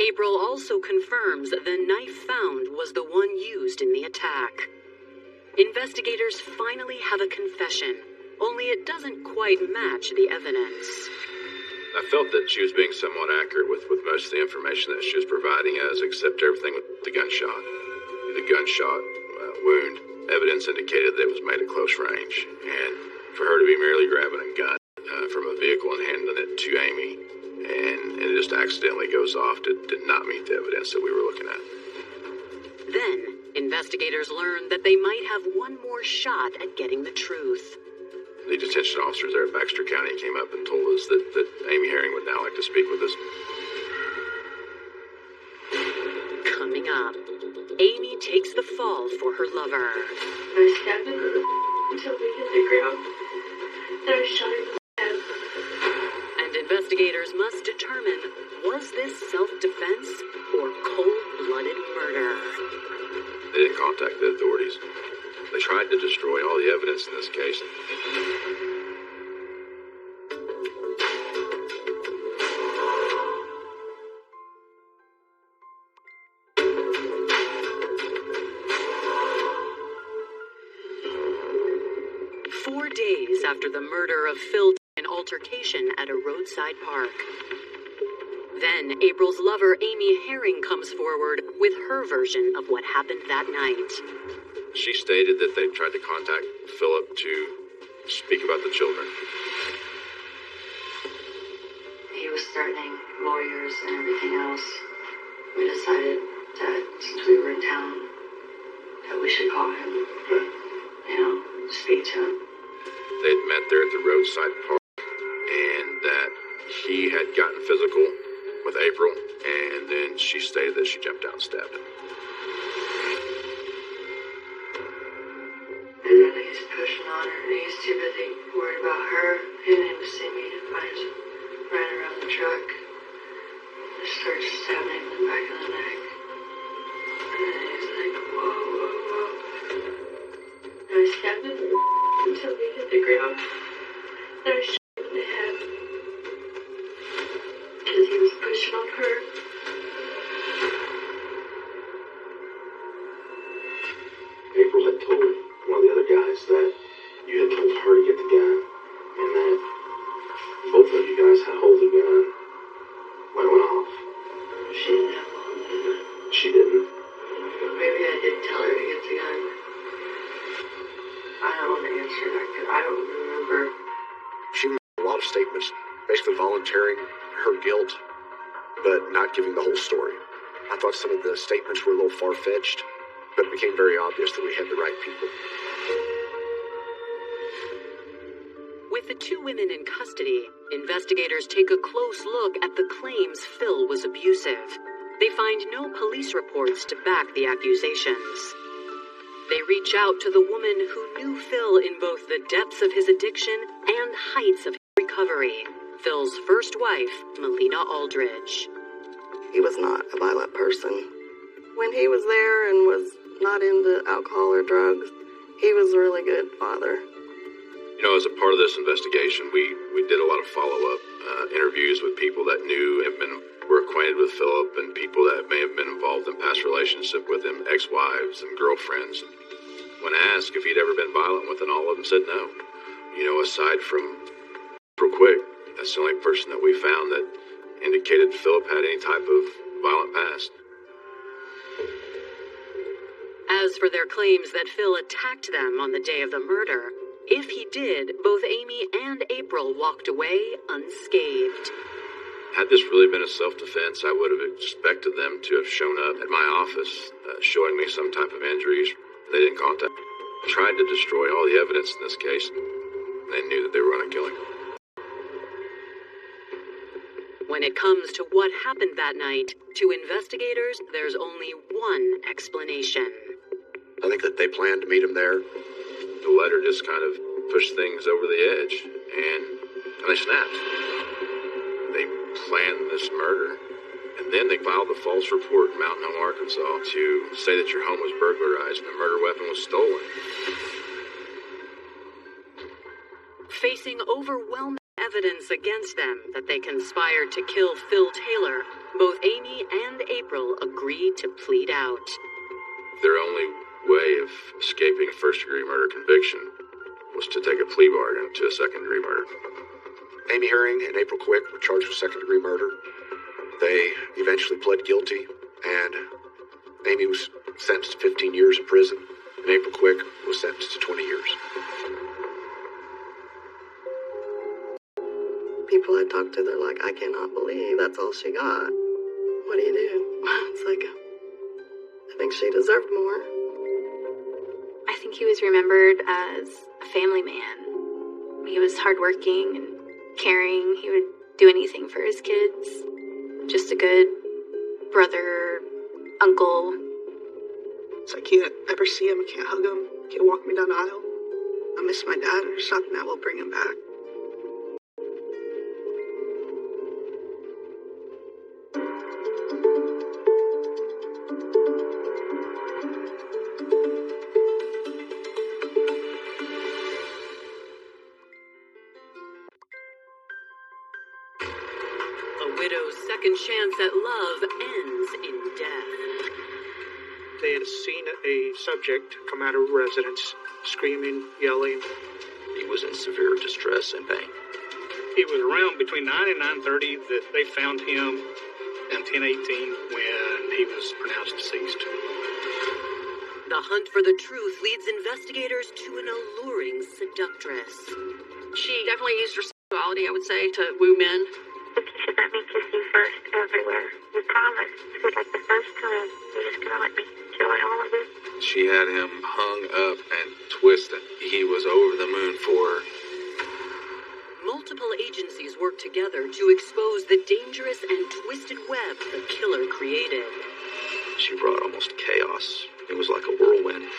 April also confirms the knife found was the one used in the attack. Investigators finally have a confession, only it doesn't quite match the evidence. I felt that she was being somewhat accurate with most of the information that she was providing us, except everything with the gunshot. The gunshot wound evidence indicated that it was made at close range, and for her to be merely grabbing a gun from a vehicle and handing it to Amy, and it just accidentally goes off, did not meet the evidence that we were looking at. Then, investigators learned that they might have one more shot at getting the truth. The detention officers there at Baxter County came up and told us that Amy Herring would now like to speak with us. Coming up, Amy takes the fall for her lover. I stabbed him until we hit the ground. Then I shot him in the head. And investigators must determine, was this self-defense or cold-blooded murder? They didn't contact the authorities. They tried to destroy all the evidence in this case. Days after the murder of Phil and altercation at a roadside park. Then, April's lover, Amy Herring, comes forward with her version of what happened that night. She stated that they tried to contact Philip to speak about the children. He was threatening lawyers and everything else. We decided that since we were in town, that we should call him, speak to him. They'd met there at the roadside park, and that he had gotten physical with April, and then she stated that she jumped out and stabbed him. And then he's pushing on her, and he's too busy worried about her. He didn't even see me. I just ran around the truck, just started stabbing him in the back of the neck. And then he's like, whoa, whoa, whoa. And I stabbed him until he hit the ground. And I shot him in the head. Because he was pushing on her. April had told one of the other guys that you had told her to get the gun, and that both of you guys had a hold of the gun when it went off. She didn't have a hold of it. She didn't. Maybe I did tell her to get the gun. I don't want to answer that because I don't remember. She made a lot of statements, basically volunteering her guilt, but not giving the whole story. I thought some of the statements were a little far-fetched, but it became very obvious that we had the right people. With the two women in custody, investigators take a close look at the claims Phil was abusive. They find no police reports to back the accusations. They reach out to the woman who knew Phil in both the depths of his addiction and heights of his recovery, Phil's first wife, Melina Aldridge. He was not a violent person. When he was there and was not into alcohol or drugs, he was a really good father. You know, as a part of this investigation, we did a lot of follow-up interviews with people that knew and were acquainted with Philip, and people that may have been involved in past relationship with him, ex-wives and girlfriends. When asked if he'd ever been violent with them, all of them said no. You know, aside from April Quick, that's the only person that we found that indicated Philip had any type of violent past. As for their claims that Phil attacked them on the day of the murder, if he did, both Amy and April walked away unscathed. Had this really been a self-defense, I would have expected them to have shown up at my office, showing me some type of injuries. They didn't contact me. Tried to destroy all the evidence in this case. They knew that they were going to kill him. When it comes to what happened that night, to investigators, there's only one explanation. I think that they planned to meet him there. The letter just kind of pushed things over the edge, and they snapped. They planned this murder, and then they filed a false report in Mountain Home, Arkansas, to say that your home was burglarized and the murder weapon was stolen. Facing overwhelming evidence against them that they conspired to kill Phil Taylor, both Amy and April agreed to plead out. Their only way of escaping a first-degree murder conviction was to take a plea bargain to a second-degree murder. Amy Herring and April Quick were charged with second-degree murder. They eventually pled guilty, and Amy was sentenced to 15 years in prison, and April Quick was sentenced to 20 years. People I talked to, they're like, I cannot believe that's all she got. What do you do? It's like, I think she deserved more. I think he was remembered as a family man. He was hardworking and caring. He would do anything for his kids. Just a good brother, uncle. So I can't ever see him, I can't hug him, can't walk me down the aisle. I miss my dad, and there's nothing that will bring him back. Second chance at love ends in death. They had seen a subject come out of residence, screaming, yelling. He was in severe distress and pain. It was around between 9 and 9:30 that they found him, and 10:18 when he was pronounced deceased. The hunt for the truth leads investigators to an alluring seductress. She definitely used her sexuality, I would say, to woo men. She should let me kiss you first everywhere. You promised. So like the first time, you're just gonna let me enjoy all of it. She had him hung up and twisted. He was over the moon for her. Multiple agencies work together to expose the dangerous and twisted web the killer created. She brought almost chaos. It was like a whirlwind.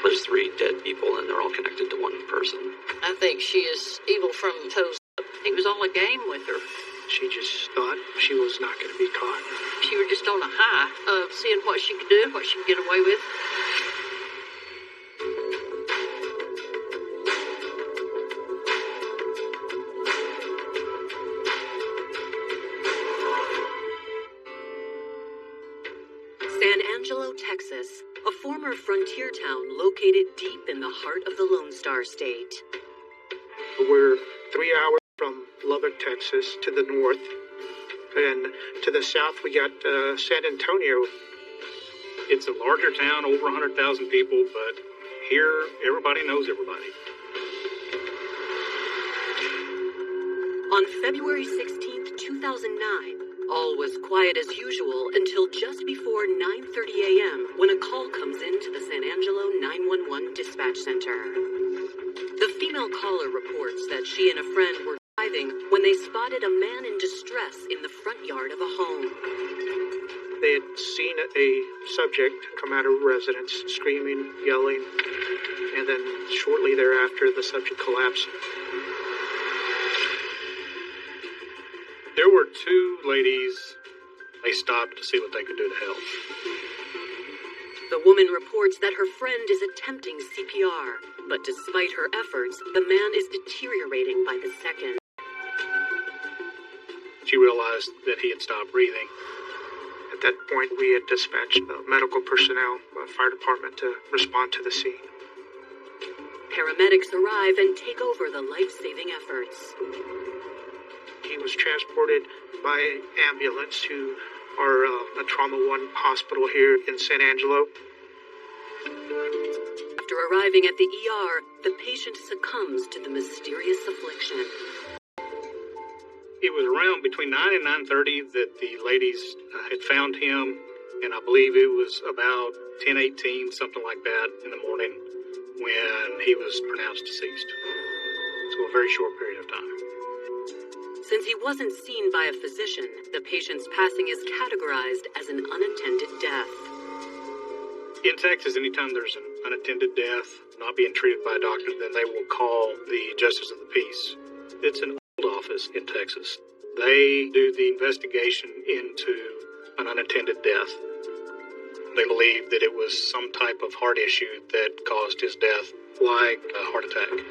There's 3 dead people and they're all connected to one person. I think she is evil from toes up. He was all a game with her. She just thought she was not going to be caught. She was just on a high of seeing what she could do, what she could get away with. San Angelo, Texas, a former frontier town located deep in the heart of the Lone Star State. We're 3 hours from Lubbock, Texas, to the north. And to the south, we got San Antonio. It's a larger town, over 100,000 people, but here, everybody knows everybody. On February 16th, 2009, all was quiet as usual until just before 9:30 a.m. when a call comes into the San Angelo 911 dispatch center. The female caller reports that she and a friend were driving when they spotted a man in distress in the front yard of a home. They had seen a subject come out of residence, screaming, yelling, and then shortly thereafter, the subject collapsed. There were 2 ladies. They stopped to see what they could do to help. The woman reports that her friend is attempting CPR, but despite her efforts, the man is deteriorating by the second. She realized that he had stopped breathing. At that point, we had dispatched medical personnel, fire department, to respond to the scene. Paramedics arrive and take over the life-saving efforts. He was transported by ambulance to our Trauma 1 hospital here in San Angelo. After arriving at the ER, the patient succumbs to the mysterious affliction. It was around between 9 and 9:30 that the ladies had found him, and I believe it was about 10:18, something like that, in the morning when he was pronounced deceased. So a very short period of time. Since he wasn't seen by a physician, the patient's passing is categorized as an unattended death. In Texas, anytime there's an unattended death not being treated by a doctor, then they will call the Justice of the Peace. It's an old office in Texas. They do the investigation into an unattended death. They believe that it was some type of heart issue that caused his death, like a heart attack.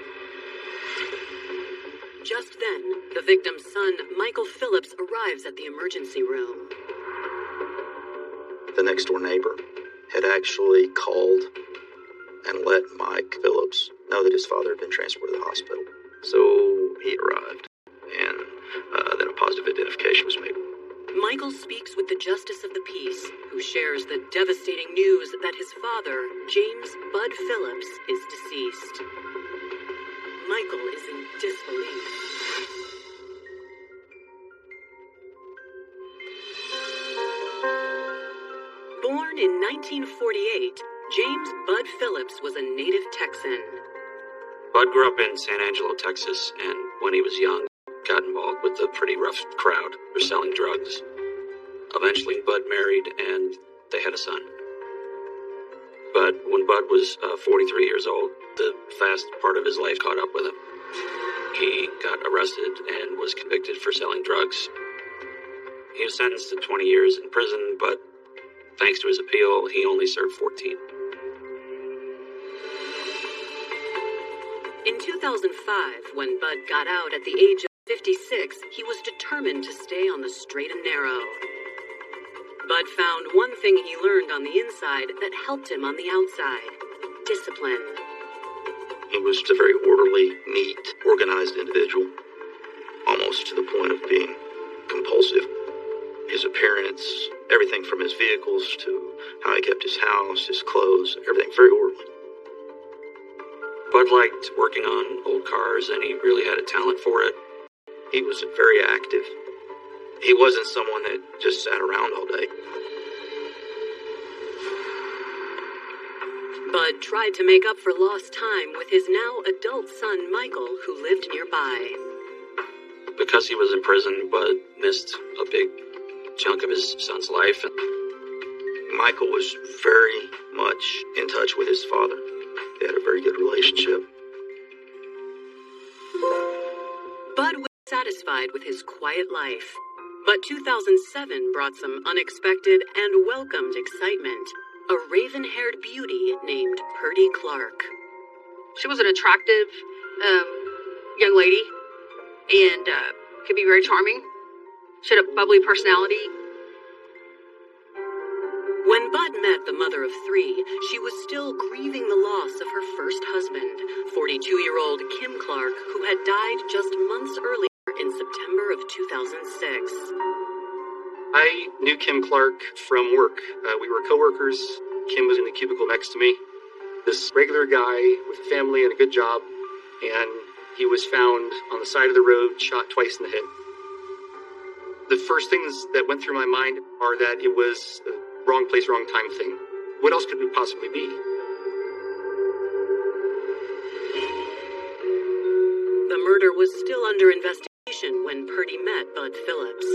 Just then, the victim's son, Michael Phillips, arrives at the emergency room. The next door neighbor had actually called and let Mike Phillips know that his father had been transported to the hospital. So he arrived, and then a positive identification was made. Michael speaks with the Justice of the Peace, who shares the devastating news that his father, James Bud Phillips, is deceased. Michael is in disbelief. Born in 1948, James Bud Phillips was a native Texan. Bud grew up in San Angelo, Texas, and when he was young, got involved with a pretty rough crowd for selling drugs. Eventually, Bud married, and they had a son. But when Bud was 43 years old, the fast part of his life caught up with him. He got arrested and was convicted for selling drugs. He was sentenced to 20 years in prison, but thanks to his appeal, he only served 14. In 2005, when Bud got out at the age of 56, he was determined to stay on the straight and narrow. Bud found one thing he learned on the inside that helped him on the outside: discipline. He was a very orderly, neat, organized individual. Almost almost to the point of being compulsive. His appearance, everything from his vehicles to how he kept his house, his clothes, everything very orderly. Bud liked working on old cars, and he really had a talent for it. He was very active. He wasn't someone that just sat around all day. Bud tried to make up for lost time with his now adult son, Michael, who lived nearby. Because he was in prison, Bud missed a big chunk of his son's life. Michael was very much in touch with his father. They had a very good relationship. Bud was satisfied with his quiet life, but 2007 brought some unexpected and welcomed excitement. A raven-haired beauty named Purdy Clark. She was an attractive young lady and could be very charming. She had a bubbly personality. When Bud met the mother of three, she was still grieving the loss of her first husband, 42-year-old Kim Clark, who had died just months earlier in September of 2006. I knew Kim Clark from work. We were coworkers. Kim was in the cubicle next to me. This regular guy with a family and a good job, and he was found on the side of the road, shot twice in the head. The first things that went through my mind are that it was a wrong place, wrong time thing. What else could it possibly be? The murder was still under investigation when Purdy met Bud Phillips.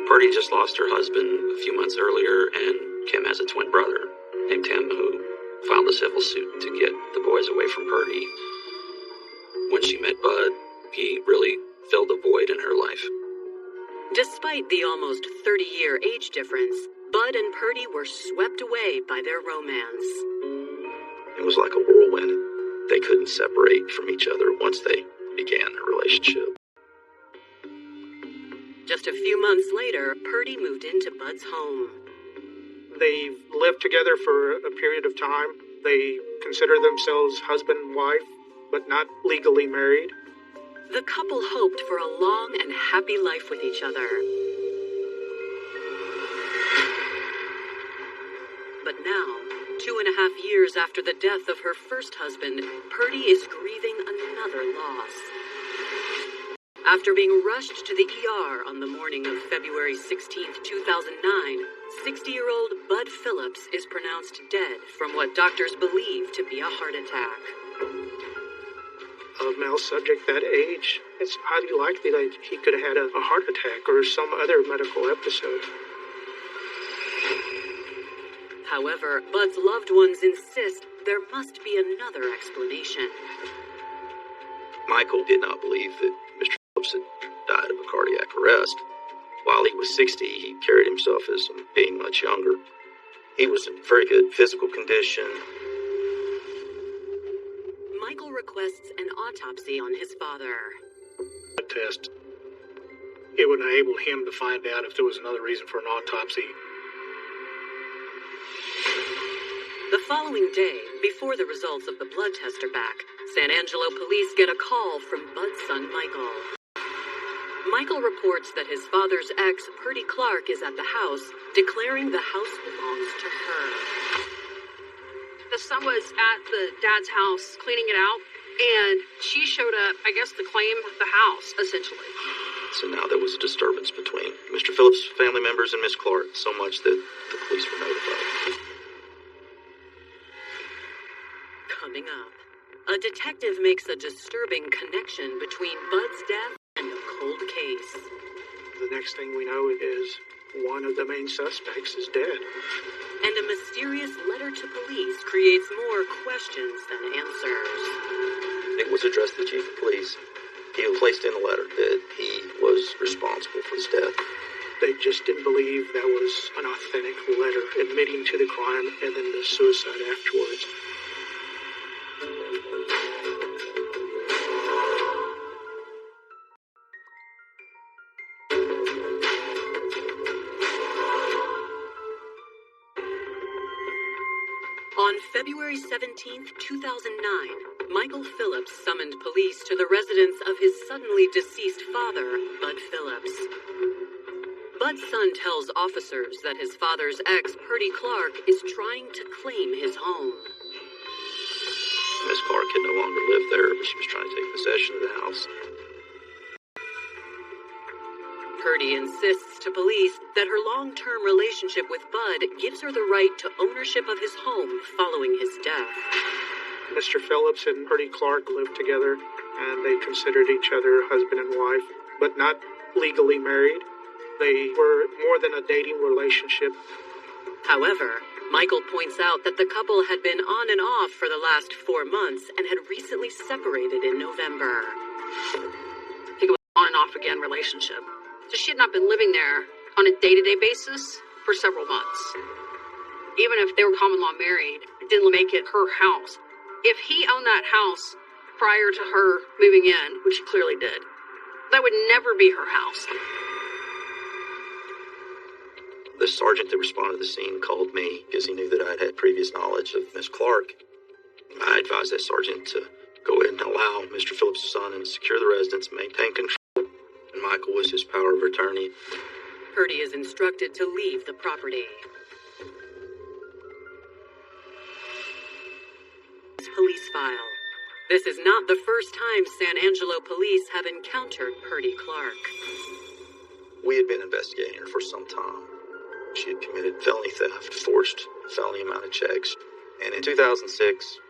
Purdy just lost her husband a few months earlier, and Kim has a twin brother named Tim who filed a civil suit to get the boys away from Purdy. When she met Bud, he really filled a void in her life. Despite the almost 30-year age difference, Bud and Purdy were swept away by their romance. It was like a whirlwind. They couldn't separate from each other once they began their relationship. Just a few months later, Purdy moved into Bud's home. They lived together for a period of time. They consider themselves husband and wife, but not legally married. The couple hoped for a long and happy life with each other. But now, 2.5 years after the death of her first husband, Purdy is grieving another loss. After being rushed to the ER on the morning of February 16, 2009, 60-year-old Bud Phillips is pronounced dead from what doctors believe to be a heart attack. A male subject that age, it's highly likely that he could have had a heart attack or some other medical episode. However, Bud's loved ones insist there must be another explanation. Michael did not believe that Mr. Phillips had died of a cardiac arrest. While he was 60, he carried himself as being much younger. He was in very good physical condition. Michael requests an autopsy on his father. A test. It would enable him to find out if there was another reason for an autopsy. The following day, before the results of the blood test are back, San Angelo police get a call from Bud's son, Michael. Michael reports that his father's ex, Purdy Clark, is at the house, declaring the house belongs to her. The son was at the dad's house cleaning it out, and she showed up, I guess, to claim the house, essentially. So now there was a disturbance between Mr. Phillips' family members and Miss Clark, so much that the police were notified. Coming up, a detective makes a disturbing connection between Bud's death and the cold case. The next thing we know is one of the main suspects is dead. And a mysterious letter to police creates more questions than answers. It was addressed to the chief of police. He placed in a letter that he was responsible for his death. They just didn't believe that was an authentic letter admitting to the crime and then the suicide afterwards. On February 17th, 2009, Michael Phillips summoned police to the residence of his suddenly deceased father, Bud Phillips. Bud's son tells officers that his father's ex, Purdy Clark, is trying to claim his home. Miss Clark could no longer live there, but she was trying to take possession of the house. Purdy insists to police that her long-term relationship with Bud gives her the right to ownership of his home following his death. Mr. Phillips and Purdy Clark lived together, and they considered each other husband and wife, but not legally married. They were more than a dating relationship. However, Michael points out that the couple had been on and off for the last 4 months and had recently separated in November. I think it was on and off again relationship. So she had not been living there on a day-to-day basis for several months. Even if they were common law married, it didn't make it her house. If he owned that house prior to her moving in, which he clearly did, that would never be her house. The sergeant that responded to the scene called me because he knew that I'd had previous knowledge of Miss Clark. I advised that sergeant to go ahead and allow Mr. Phillips' son and secure the residence, maintain control. And Michael was his power of attorney. Purdy is instructed to leave the property. Police file. This is not the first time San Angelo police have encountered Purdy Clark. We had been investigating her for some time. She had committed felony theft, forged felony amount of checks. And in 2006,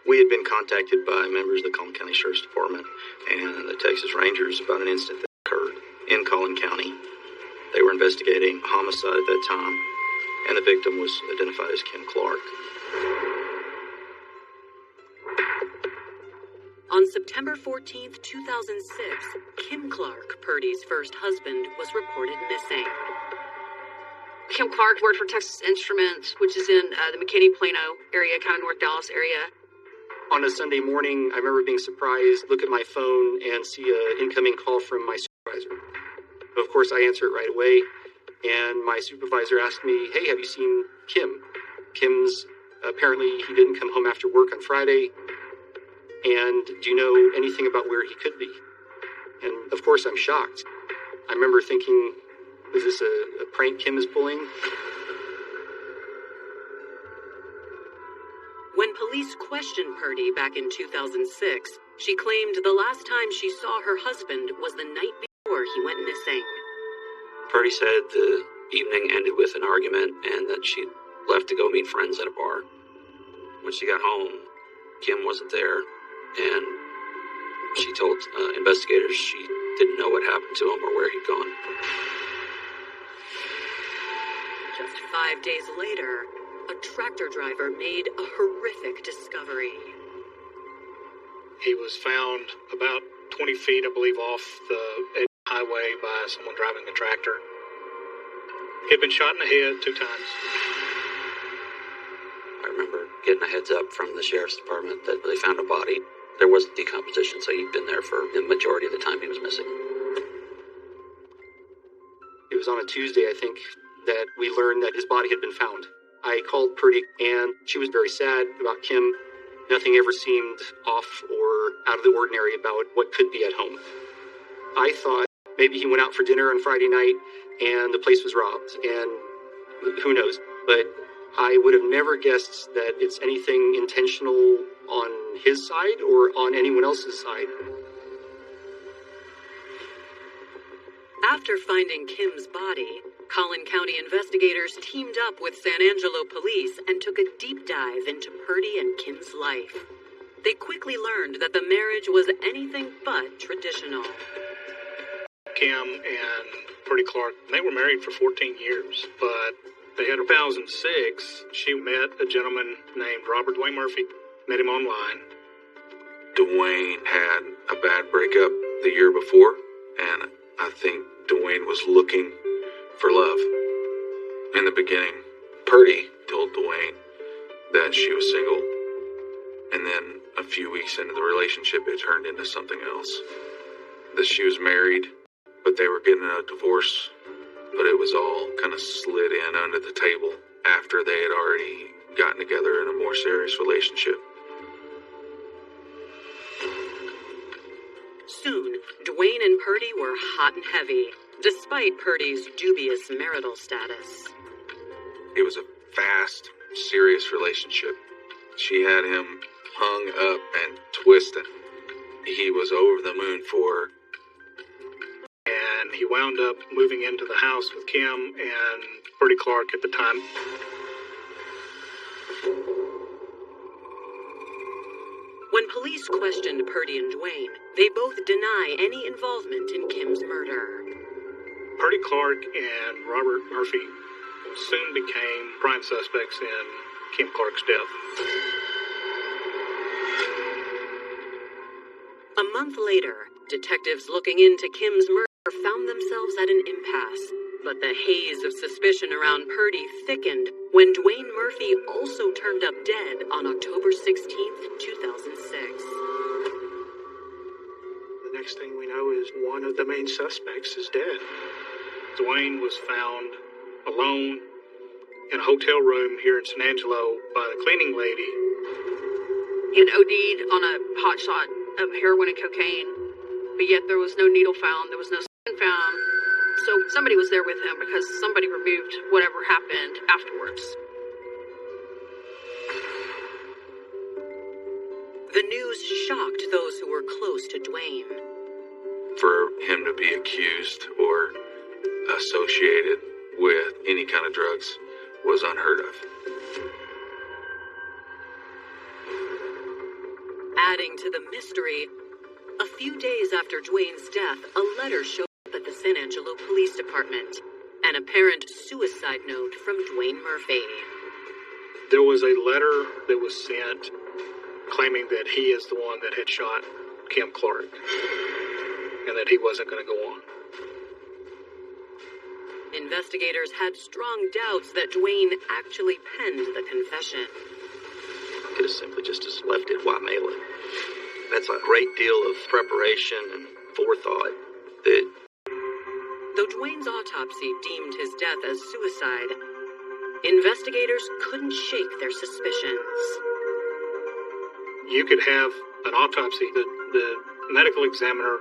we had been contacted by members of the Collin County Sheriff's Department and the Texas Rangers about an incident that occurred in Collin County. They were investigating a homicide at that time, and the victim was identified as Kim Clark. On September 14th, 2006, Kim Clark, Purdy's first husband, was reported missing. Kim Clark worked for Texas Instruments, which is in the McKinney-Plano area, kind of North Dallas area. On a Sunday morning, I remember being surprised, look at my phone, and see an incoming call from my supervisor. Of course, I answer it right away, and my supervisor asked me, hey, have you seen Kim? Kim's, apparently he didn't come home after work on Friday, and do you know anything about where he could be? And of course, I'm shocked. I remember thinking, is this a prank Kim is pulling? When police questioned Purdy back in 2006, she claimed the last time she saw her husband was the night before he went missing. Purdy said the evening ended with an argument and that she'd left to go meet friends at a bar. When she got home, Kim wasn't there, and she told investigators she didn't know what happened to him or where he'd gone. Just 5 days later, a tractor driver made a horrific discovery. He was found about 20 feet, I believe, off the highway by someone driving a tractor. He had been shot in the head 2 times. I remember getting a heads up from the sheriff's department that they found a body. There wasn't decomposition, so he'd been there for the majority of the time he was missing. It was on a Tuesday, I think, that we learned that his body had been found. I called Purdy, and she was very sad about Kim. Nothing ever seemed off or out of the ordinary about what could be at home. I thought maybe he went out for dinner on Friday night, and the place was robbed, and who knows. But I would have never guessed that it's anything intentional on his side or on anyone else's side. After finding Kim's body, Collin County investigators teamed up with San Angelo police and took a deep dive into Purdy and Kim's life. They quickly learned that the marriage was anything but traditional. Kim and Purdy Clark, they were married for 14 years, but they had 2006, she met a gentleman named Robert Dwayne Murphy, met him online. Dwayne had a bad breakup the year before, and I think Dwayne was looking for love. In the beginning, Purdy told Dwayne that she was single, and then a few weeks into the relationship, it turned into something else. That she was married, but they were getting a divorce, but it was all kind of slid in under the table after they had already gotten together in a more serious relationship. Soon, Dwayne and Purdy were hot and heavy, despite Purdy's dubious marital status. It was a fast, serious relationship. She had him hung up and twisted. He was over the moon for her. And he wound up moving into the house with Kim and Purdy Clark at the time. When police questioned Purdy and Dwayne, they both deny any involvement in Kim's murder. Purdy Clark and Robert Murphy soon became prime suspects in Kim Clark's death. A month later, detectives looking into Kim's murder found themselves at an impasse. But the haze of suspicion around Purdy thickened when Dwayne Murphy also turned up dead on October 16th, 2006. The next thing we know is one of the main suspects is dead. Dwayne was found alone in a hotel room here in San Angelo by the cleaning lady. He had OD'd on a hot shot of heroin and cocaine, but yet there was no needle found, there was no skin found. So somebody was there with him because somebody removed whatever happened afterwards. The news shocked those who were close to Dwayne. For him to be accused or associated with any kind of drugs was unheard of. Adding to the mystery, a few days after Dwayne's death, a letter showed up at the San Angelo Police Department. An apparent suicide note from Dwayne Murphy. There was a letter that was sent claiming that he is the one that had shot Kim Clark and that he wasn't going to go on. Investigators had strong doubts that Dwayne actually penned the confession. Could have simply just left it. Why mail it? That's a great deal of preparation and forethought that... Though Dwayne's autopsy deemed his death as suicide, investigators couldn't shake their suspicions. You could have an autopsy. The medical examiner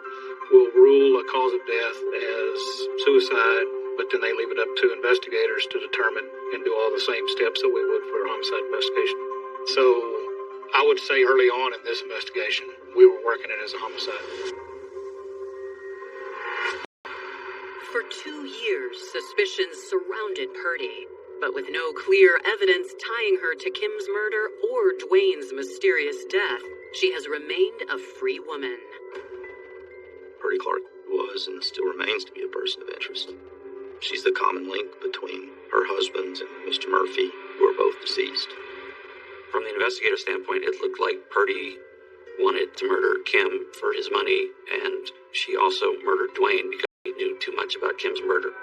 will rule a cause of death as suicide, but then they leave it up to investigators to determine and do all the same steps that we would for a homicide investigation. So I would say early on in this investigation, we were working it as a homicide. For 2 years, suspicions surrounded Purdy, but with no clear evidence tying her to Kim's murder or Dwayne's mysterious death, she has remained a free woman. Purdy Clark was and still remains to be a person of interest. She's the common link between her husband and Mr. Murphy, who are both deceased. From the investigator standpoint, it looked like Purdy wanted to murder Kim for his money, and she also murdered Dwayne because he knew too much about Kim's murder.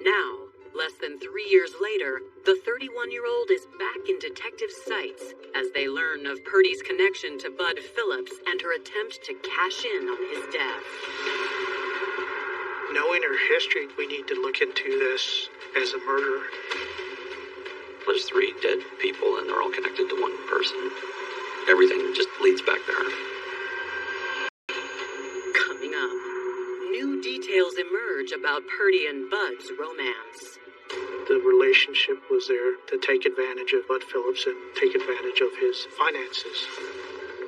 Now, less than 3 years later, the 31-year-old is back in detectives' sights as they learn of Purdy's connection to Bud Phillips and her attempt to cash in on his death. Knowing her history, we need to look into this as a murder. There's 3 dead people, and they're all connected to one person. Everything just leads back to her. Coming up, new details emerge about Purdy and Bud's romance. The relationship was there to take advantage of Bud Phillips and take advantage of his finances.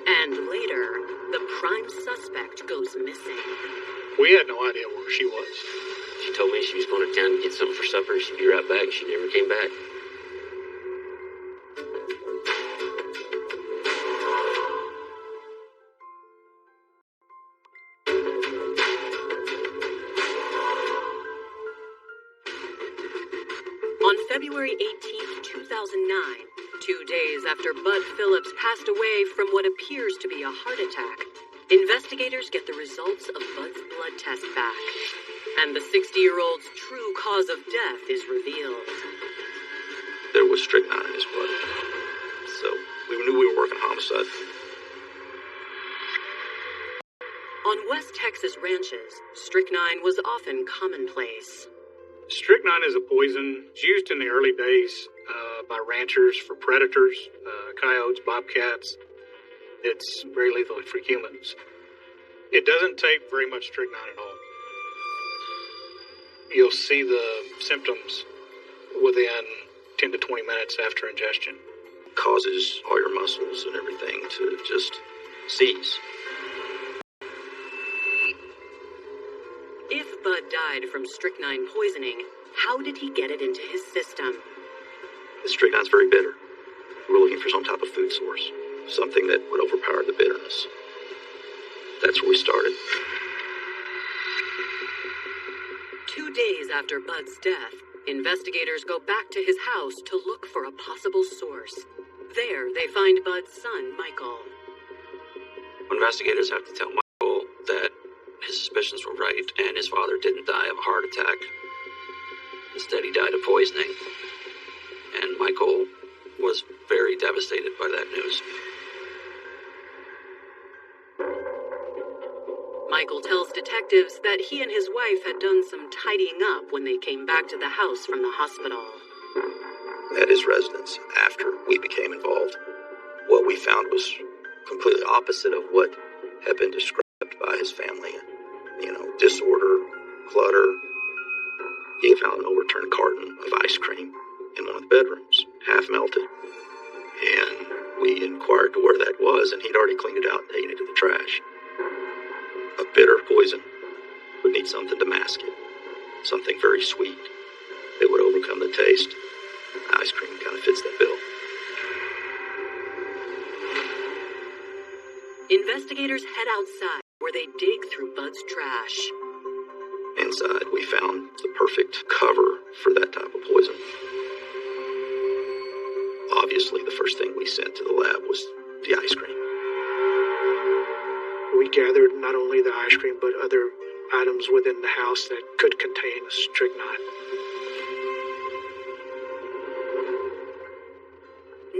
And later, the prime suspect goes missing. We had no idea where she was. She told me she was going to town to get something for supper. She'd be right back. She never came back. On February 18th, 2009, 2 days after Bud Phillips passed away from what appears to be a heart attack, investigators get the results of Bud's blood test back, and the 60-year-old's true cause of death is revealed. There was strychnine in his blood, so we knew we were working homicide. On West Texas ranches, strychnine was often commonplace. Strychnine is a poison. It's used in the early days by ranchers for predators, coyotes, bobcats. It's very lethal for humans. It doesn't take very much strychnine at all. You'll see the symptoms within 10 to 20 minutes after ingestion. Causes all your muscles and everything to just seize. If Bud died from strychnine poisoning, how did he get it into his system? The strychnine's very bitter. We're looking for some type of food source, something that would overpower the bitterness. That's where we started. 2 days after Bud's death, investigators go back to his house to look for a possible source. There, they find Bud's son, Michael. Investigators have to tell Michael that his suspicions were right and his father didn't die of a heart attack. Instead, he died of poisoning. And Michael was very devastated by that news. Michael tells detectives that he and his wife had done some tidying up when they came back to the house from the hospital. At his residence, after we became involved, what we found was completely opposite of what had been described by his family. Disorder, clutter. He found an overturned carton of ice cream in one of the bedrooms, half melted. And we inquired to where that was, and he'd already cleaned it out and taken it to the trash. A bitter poison would need something to mask it. Something very sweet that would overcome the taste. Ice cream kind of fits that bill. Investigators head outside where they dig through Bud's trash. Inside, we found the perfect cover for that type of poison. Obviously, the first thing we sent to the lab was the ice cream. We gathered not only the ice cream, but other items within the house that could contain strychnine.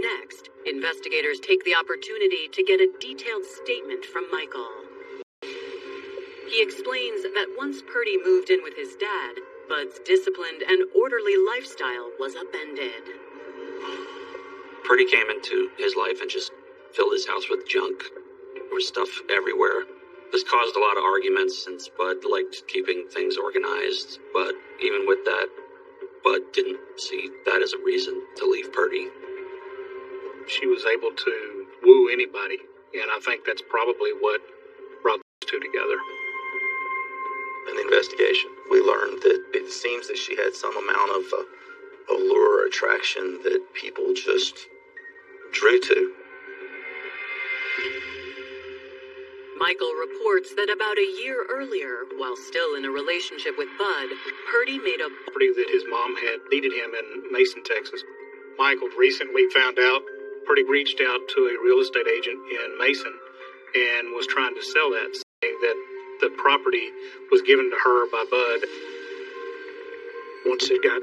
Next, investigators take the opportunity to get a detailed statement from Michael. He explains that once Purdy moved in with his dad, Bud's disciplined and orderly lifestyle was upended. Purdy came into his life and just filled his house with junk. There was stuff everywhere. This caused a lot of arguments since Bud liked keeping things organized, but even with that, Bud didn't see that as a reason to leave Purdy. She was able to woo anybody, and I think that's probably what brought those two together. In the investigation, we learned that it seems that she had some amount of allure or attraction that people just drew to. Michael reports that about a year earlier, while still in a relationship with Bud, Purdy made a property that his mom had needed him in Mason, Texas. Michael recently found out Purdy reached out to a real estate agent in Mason and was trying to sell that, saying that the property was given to her by Bud. Once it got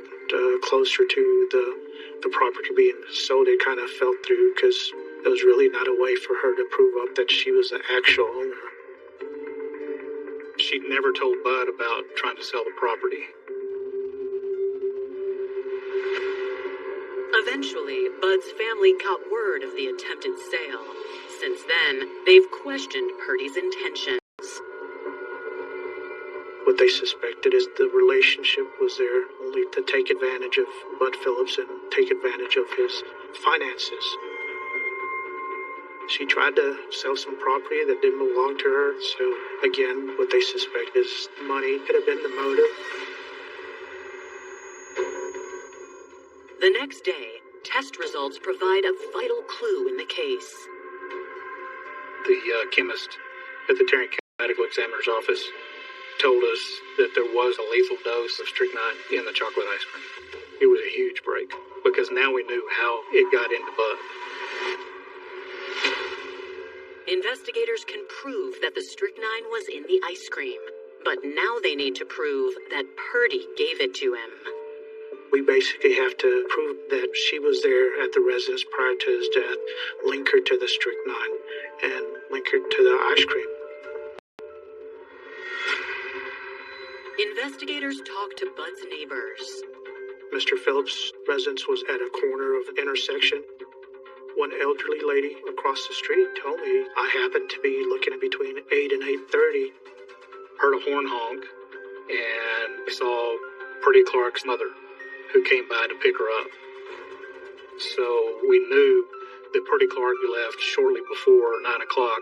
closer to the property being sold, it kind of fell through because there was really not a way for her to prove up that she was the actual owner. She'd never told Bud about trying to sell the property. Eventually, Bud's family got word of the attempted sale. Since then, they've questioned Purdy's intentions. What they suspected is the relationship was there only to take advantage of Bud Phillips and take advantage of his finances. She tried to sell some property that didn't belong to her, so again, what they suspect is money could have been the motive. The next day, test results provide a vital clue in the case. The chemist at the Tarrant County Medical Examiner's office told us that there was a lethal dose of strychnine in the chocolate ice cream. It was a huge break, because now we knew how it got into Bud. Investigators can prove that the strychnine was in the ice cream, but now they need to prove that Purdy gave it to him. We basically have to prove that she was there at the residence prior to his death, link her to the strychnine, and link her to the ice cream. Investigators talked to Bud's neighbors. Mr. Phillips' residence was at a corner of an intersection. One elderly lady across the street told me I happened to be looking at between 8 and 8:30. Heard a horn honk, and we saw Purdy Clark's mother, who came by to pick her up. So we knew that Purdy Clark left shortly before 9 o'clock.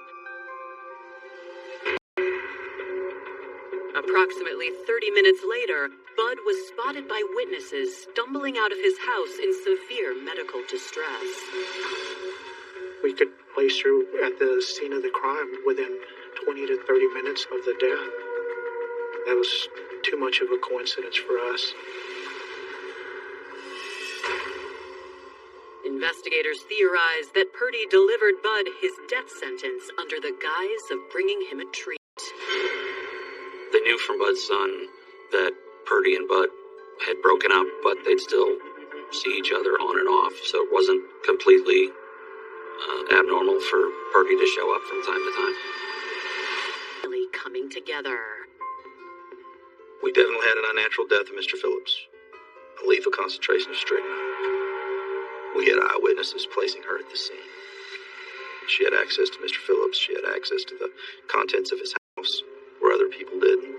Approximately 30 minutes later, Bud was spotted by witnesses stumbling out of his house in severe medical distress. We could place her at the scene of the crime within 20 to 30 minutes of the death. That was too much of a coincidence for us. Investigators theorized that Purdy delivered Bud his death sentence under the guise of bringing him a treat. They knew from Bud's son that Purdy and Bud had broken up, but they'd still see each other on and off, so it wasn't completely abnormal for Purdy to show up from time to time. Really coming together. We definitely had an unnatural death of Mr. Phillips. A lethal concentration of strychnine. We had eyewitnesses placing her at the scene. She had access to Mr. Phillips. She had access to the contents of his house, where other people didn't.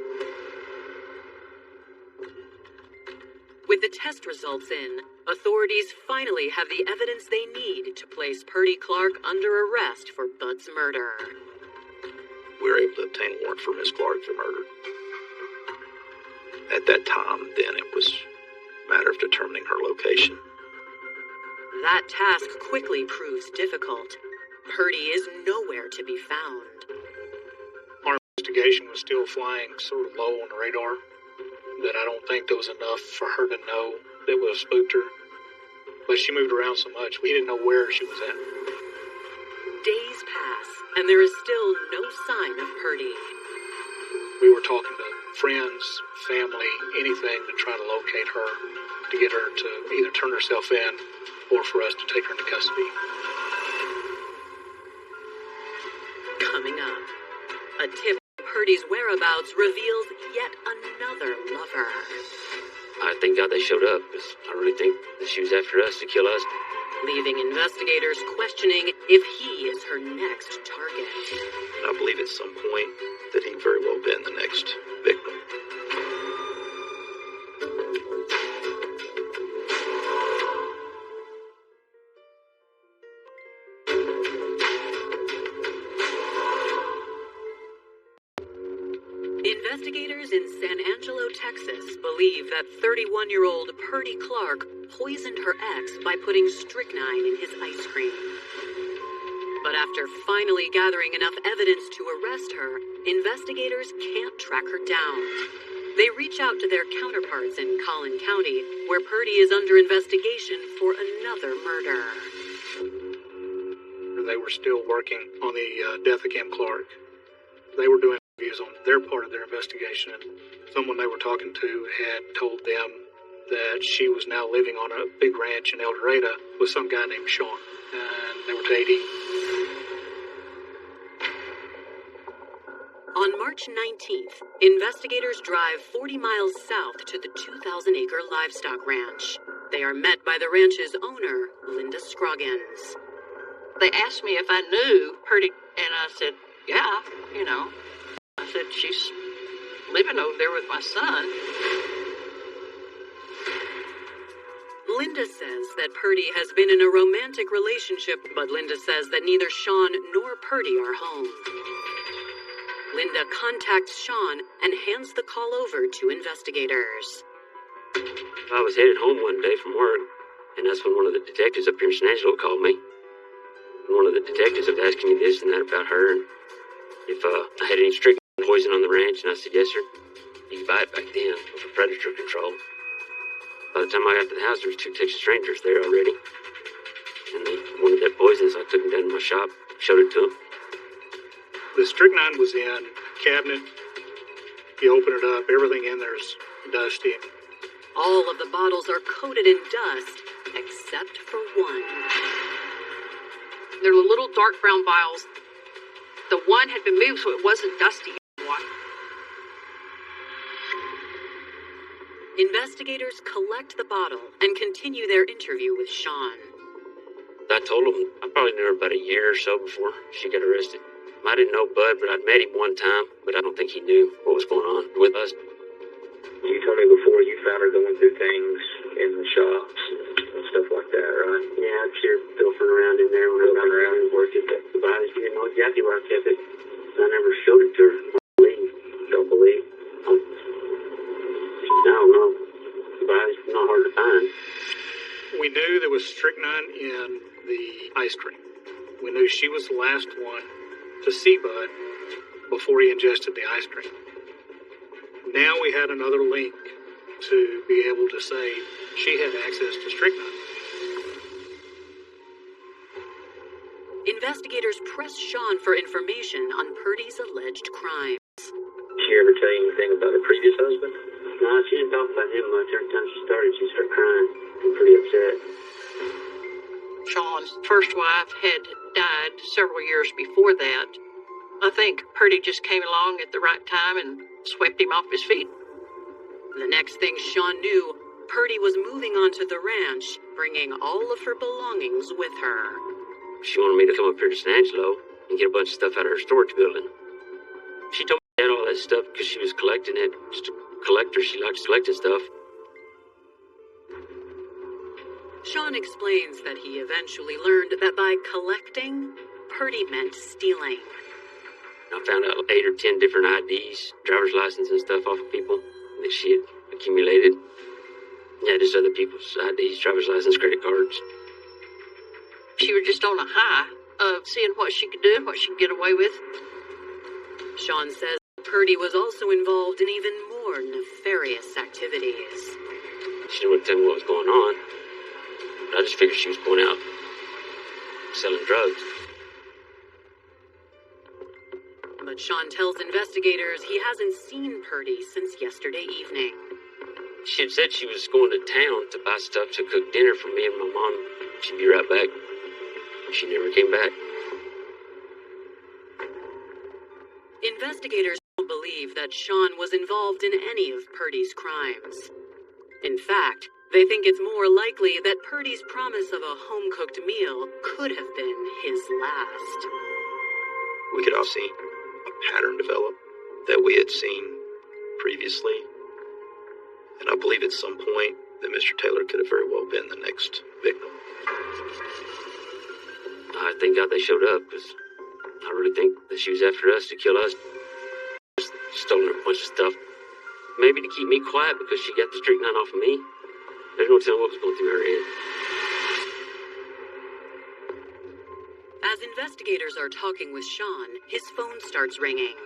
With the test results in, authorities finally have the evidence they need to place Purdy Clark under arrest for Bud's murder. We were able to obtain a warrant for Miss Clark for murder. At that time, then, it was a matter of determining her location. That task quickly proves difficult. Purdy is nowhere to be found. Our investigation was still flying sort of low on the radar, that I don't think there was enough for her to know that we spooked her. But she moved around so much, we didn't know where she was at. Days pass, and there is still no sign of Purdy. We were talking to friends, family, anything to try to locate her, to get her to either turn herself in or for us to take her into custody. Coming up, a tip of Purdy's whereabouts reveals yet another lover. I thank God they showed up, because I really think that she was after us to kill us. Leaving investigators questioning if he is her next target. And I believe at some point that he very well been the next victim. Investigators in San Angelo, Texas, believe that 31-year-old Purdy Clark poisoned her ex by putting strychnine in his ice cream. But after finally gathering enough evidence to arrest her, investigators can't track her down. They reach out to their counterparts in Collin County, where Purdy is under investigation for another murder. They were still working on the death of Kim Clark. They were doing interviews on their part of their investigation, and someone they were talking to had told them that she was now living on a big ranch in El Dorado with some guy named Sean, and they were dating. On March 19th, investigators drive 40 miles south to the 2,000-acre livestock ranch. They are met by the ranch's owner, Linda Scroggins. They asked me if I knew Purdy, and I said, yeah, you know. I said, she's living over there with my son. Linda says that Purdy has been in a romantic relationship, but Linda says that neither Sean nor Purdy are home. Linda contacts Sean and hands the call over to investigators. I was headed home one day from work, and that's when one of the detectives up here in San Angelo called me. And one of the detectives was asking me this and that about her, and if I had any strychnine poison on the ranch, and I said, yes, sir. You could buy it back then for predator control. By the time I got to the house, there was 2 Texas Rangers there already. And they wanted that poison, so I took them down to my shop, showed it to them. The strychnine was in a cabinet. You open it up, everything in there's dusty. All of the bottles are coated in dust, except for one. There were little dark brown vials. The one had been moved so it wasn't dusty anymore. Investigators collect the bottle and continue their interview with Sean. I told him I probably knew her about a year or so before she got arrested. I didn't know Bud, but I'd met him one time, but I don't think he knew what was going on with us. You told me before you found her going through things in the shops and stuff like that, right? Yeah, I'd see her pilfering around in there when I was around and working. The bodies, you didn't know exactly where I kept it. I never showed it to her. Don't believe. I don't know. The bodies were not hard to find. We knew there was strychnine in the ice cream. We knew she was the last one to see Bud before he ingested the ice cream. Now we had another link to be able to say she had access to strychnine. Investigators press Sean for information on Purdy's alleged crimes. Did she ever tell you anything about her previous husband? No, she didn't talk about him much. Every time she started, she'd start crying. I'm pretty upset. Sean's first wife had died several years before that. I think Purdy just came along at the right time and swept him off his feet. The next thing Sean knew, Purdy was moving onto the ranch, bringing all of her belongings with her. She wanted me to come up here to San Angelo and get a bunch of stuff out of her storage building. She told me she had all that stuff because she was collecting it. Just a collector, she likes collecting stuff. Sean explains that he eventually learned that by collecting, Purdy meant stealing. I found out 8 or 10 different IDs, driver's license and stuff off of people that she had accumulated. Yeah, just other people's IDs, driver's license, credit cards. She was just on a high of seeing what she could do, what she could get away with. Sean says Purdy was also involved in even more nefarious activities. She didn't want to tell me what was going on. I just figured she was going out selling drugs. But Sean tells investigators he hasn't seen Purdy since yesterday evening. She had said she was going to town to buy stuff to cook dinner for me and my mom. She'd be right back. She never came back. Investigators don't believe that Sean was involved in any of Purdy's crimes. In fact, they think it's more likely that Purdy's promise of a home-cooked meal could have been his last. We could all see a pattern develop that we had seen previously. And I believe at some point that Mr. Taylor could have very well been the next victim. I thank God they showed up, because I really think that she was after us to kill us. Stolen a bunch of stuff. Maybe to keep me quiet because she got the strychnine off of me. There's no telling what was going through her head. As investigators are talking with Sean, his phone starts ringing.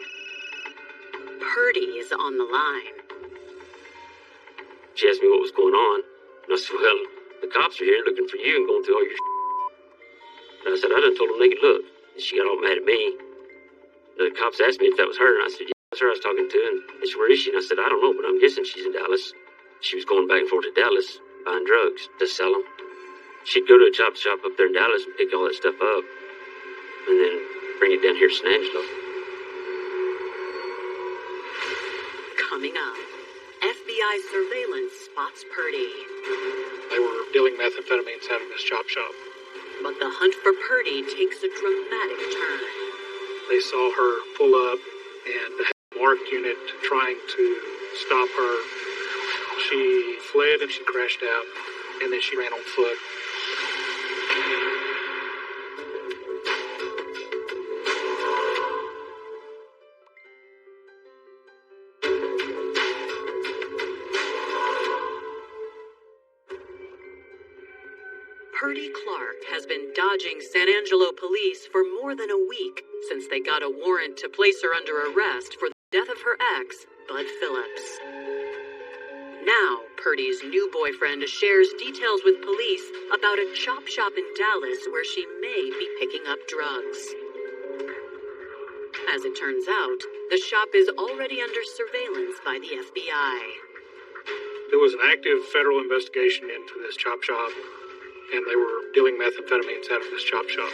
Purdy is on the line. She asked me what was going on, and I said, well, the cops are here looking for you and going through all your And I said, I done told them they could look. And she got all mad at me. The cops asked me if that was her, and I said, yeah, that's her I was talking to. And they said, where is she? And I said, I don't know, but I'm guessing she's in Dallas. She was going back and forth to Dallas, buying drugs to sell them. She'd go to a chop shop up there in Dallas and pick all that stuff up, and then bring it down here to San Angelo. Coming up, FBI surveillance spots Purdy. They were dealing methamphetamines out of this chop shop. But the hunt for Purdy takes a dramatic turn. They saw her pull up and the marked unit trying to stop her. She fled and she crashed out, and then she ran on foot. Purdy Clark has been dodging San Angelo police for more than a week since they got a warrant to place her under arrest for the death of her ex, Bud Phillips. Now, Purdy's new boyfriend shares details with police about a chop shop in Dallas where she may be picking up drugs. As it turns out, the shop is already under surveillance by the FBI. There was an active federal investigation into this chop shop, and they were dealing methamphetamines out of this chop shop.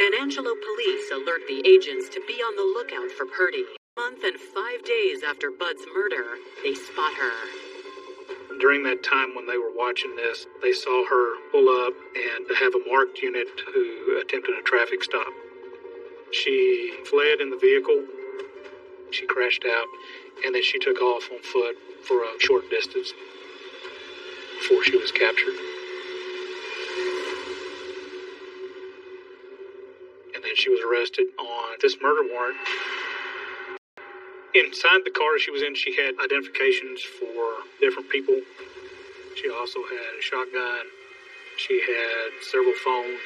San Angelo police alert the agents to be on the lookout for Purdy. A month and 5 days after Bud's murder, they spot her. During that time when they were watching this, they saw her pull up and have a marked unit who attempted a traffic stop. She fled in the vehicle, she crashed out, and then she took off on foot for a short distance before she was captured. And then she was arrested on this murder warrant. Inside the car she was in, she had identifications for different people. She also had a shotgun. She had several phones.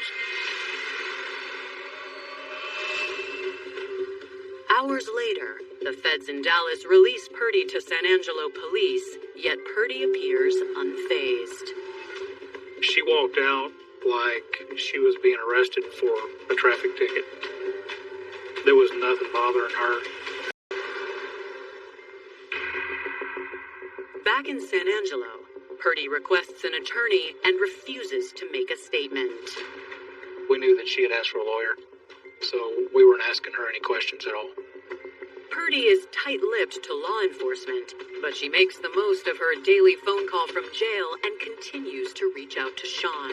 Hours later, the feds in Dallas release Purdy to San Angelo police, yet Purdy appears unfazed. She walked out like she was being arrested for a traffic ticket. There was nothing bothering her. Back in San Angelo, Purdy requests an attorney and refuses to make a statement. We knew that she had asked for a lawyer, so we weren't asking her any questions at all. Purdy is tight-lipped to law enforcement, but she makes the most of her daily phone call from jail and continues to reach out to Sean.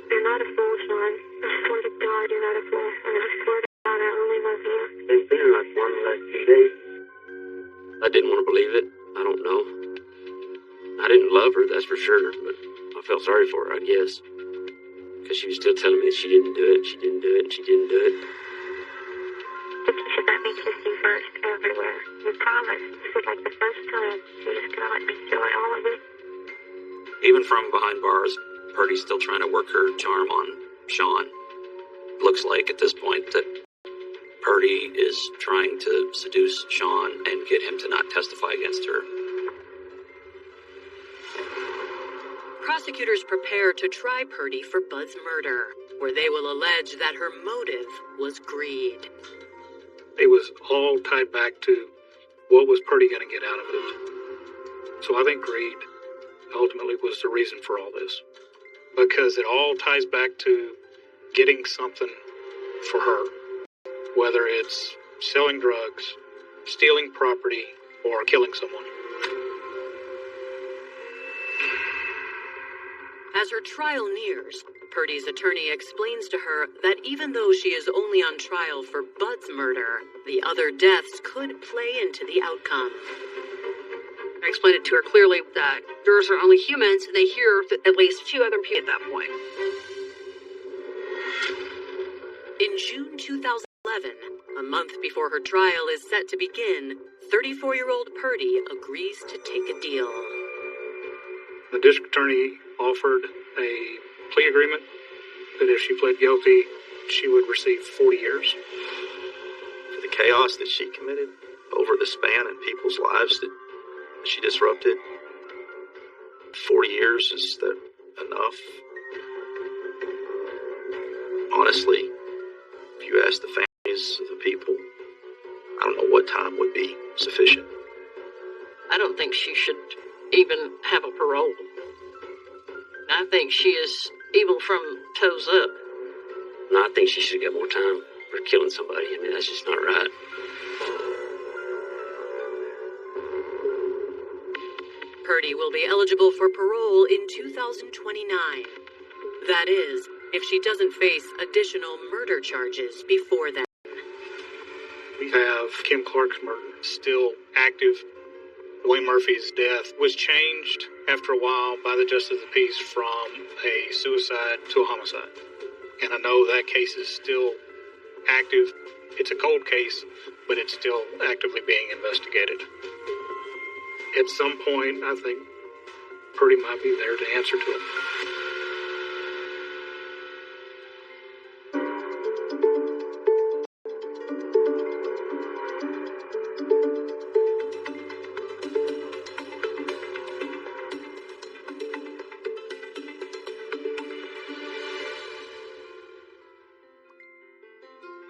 You're not a fool, Sean. I swear to God you're not a fool, and I swear to God I only love you. It's been like one lucky day. I didn't want to believe it. I don't know. I didn't love her, that's for sure, but I felt sorry for her, I guess. Because she was still telling me that she didn't do it, she didn't do it, and she didn't do it. But you should let me kiss you first, everywhere. You promised. This is like the first time. You're just gonna let me enjoy all of it? Even from behind bars, Purdy's still trying to work her charm on Sean. Looks like at this point that Purdy is trying to seduce Sean and get him to not testify against her. Prosecutors prepare to try Purdy for Bud's murder, where they will allege that her motive was greed. It was all tied back to what was Purdy going to get out of it. So I think greed ultimately was the reason for all this. Because it all ties back to getting something for her. Whether it's selling drugs, stealing property, or killing someone. As her trial nears, Purdy's attorney explains to her that even though she is only on trial for Bud's murder, the other deaths could play into the outcome. I explained it to her clearly that jurors are only humans and they hear at least 2 other people at that point. In June 2011, a month before her trial is set to begin, 34-year-old Purdy agrees to take a deal. The district attorney offered a plea agreement that if she pled guilty, she would receive 40 years. For the chaos that she committed over the span in people's lives that she disrupted, 40 years, is that enough? Honestly, if you ask the families of the people, I don't know what time would be sufficient. I don't think she should even have a parole. I think she is evil from toes up. No, I think she should get more time for killing somebody. I mean, that's just not right. Purdy will be eligible for parole in 2029. That is, if she doesn't face additional murder charges before that. We have Kim Clark's murder still active. Dwayne Murphy's death was changed after a while by the Justice of the Peace from a suicide to a homicide. And I know that case is still active. It's a cold case, but it's still actively being investigated. At some point, I think Purdy might be there to answer to it.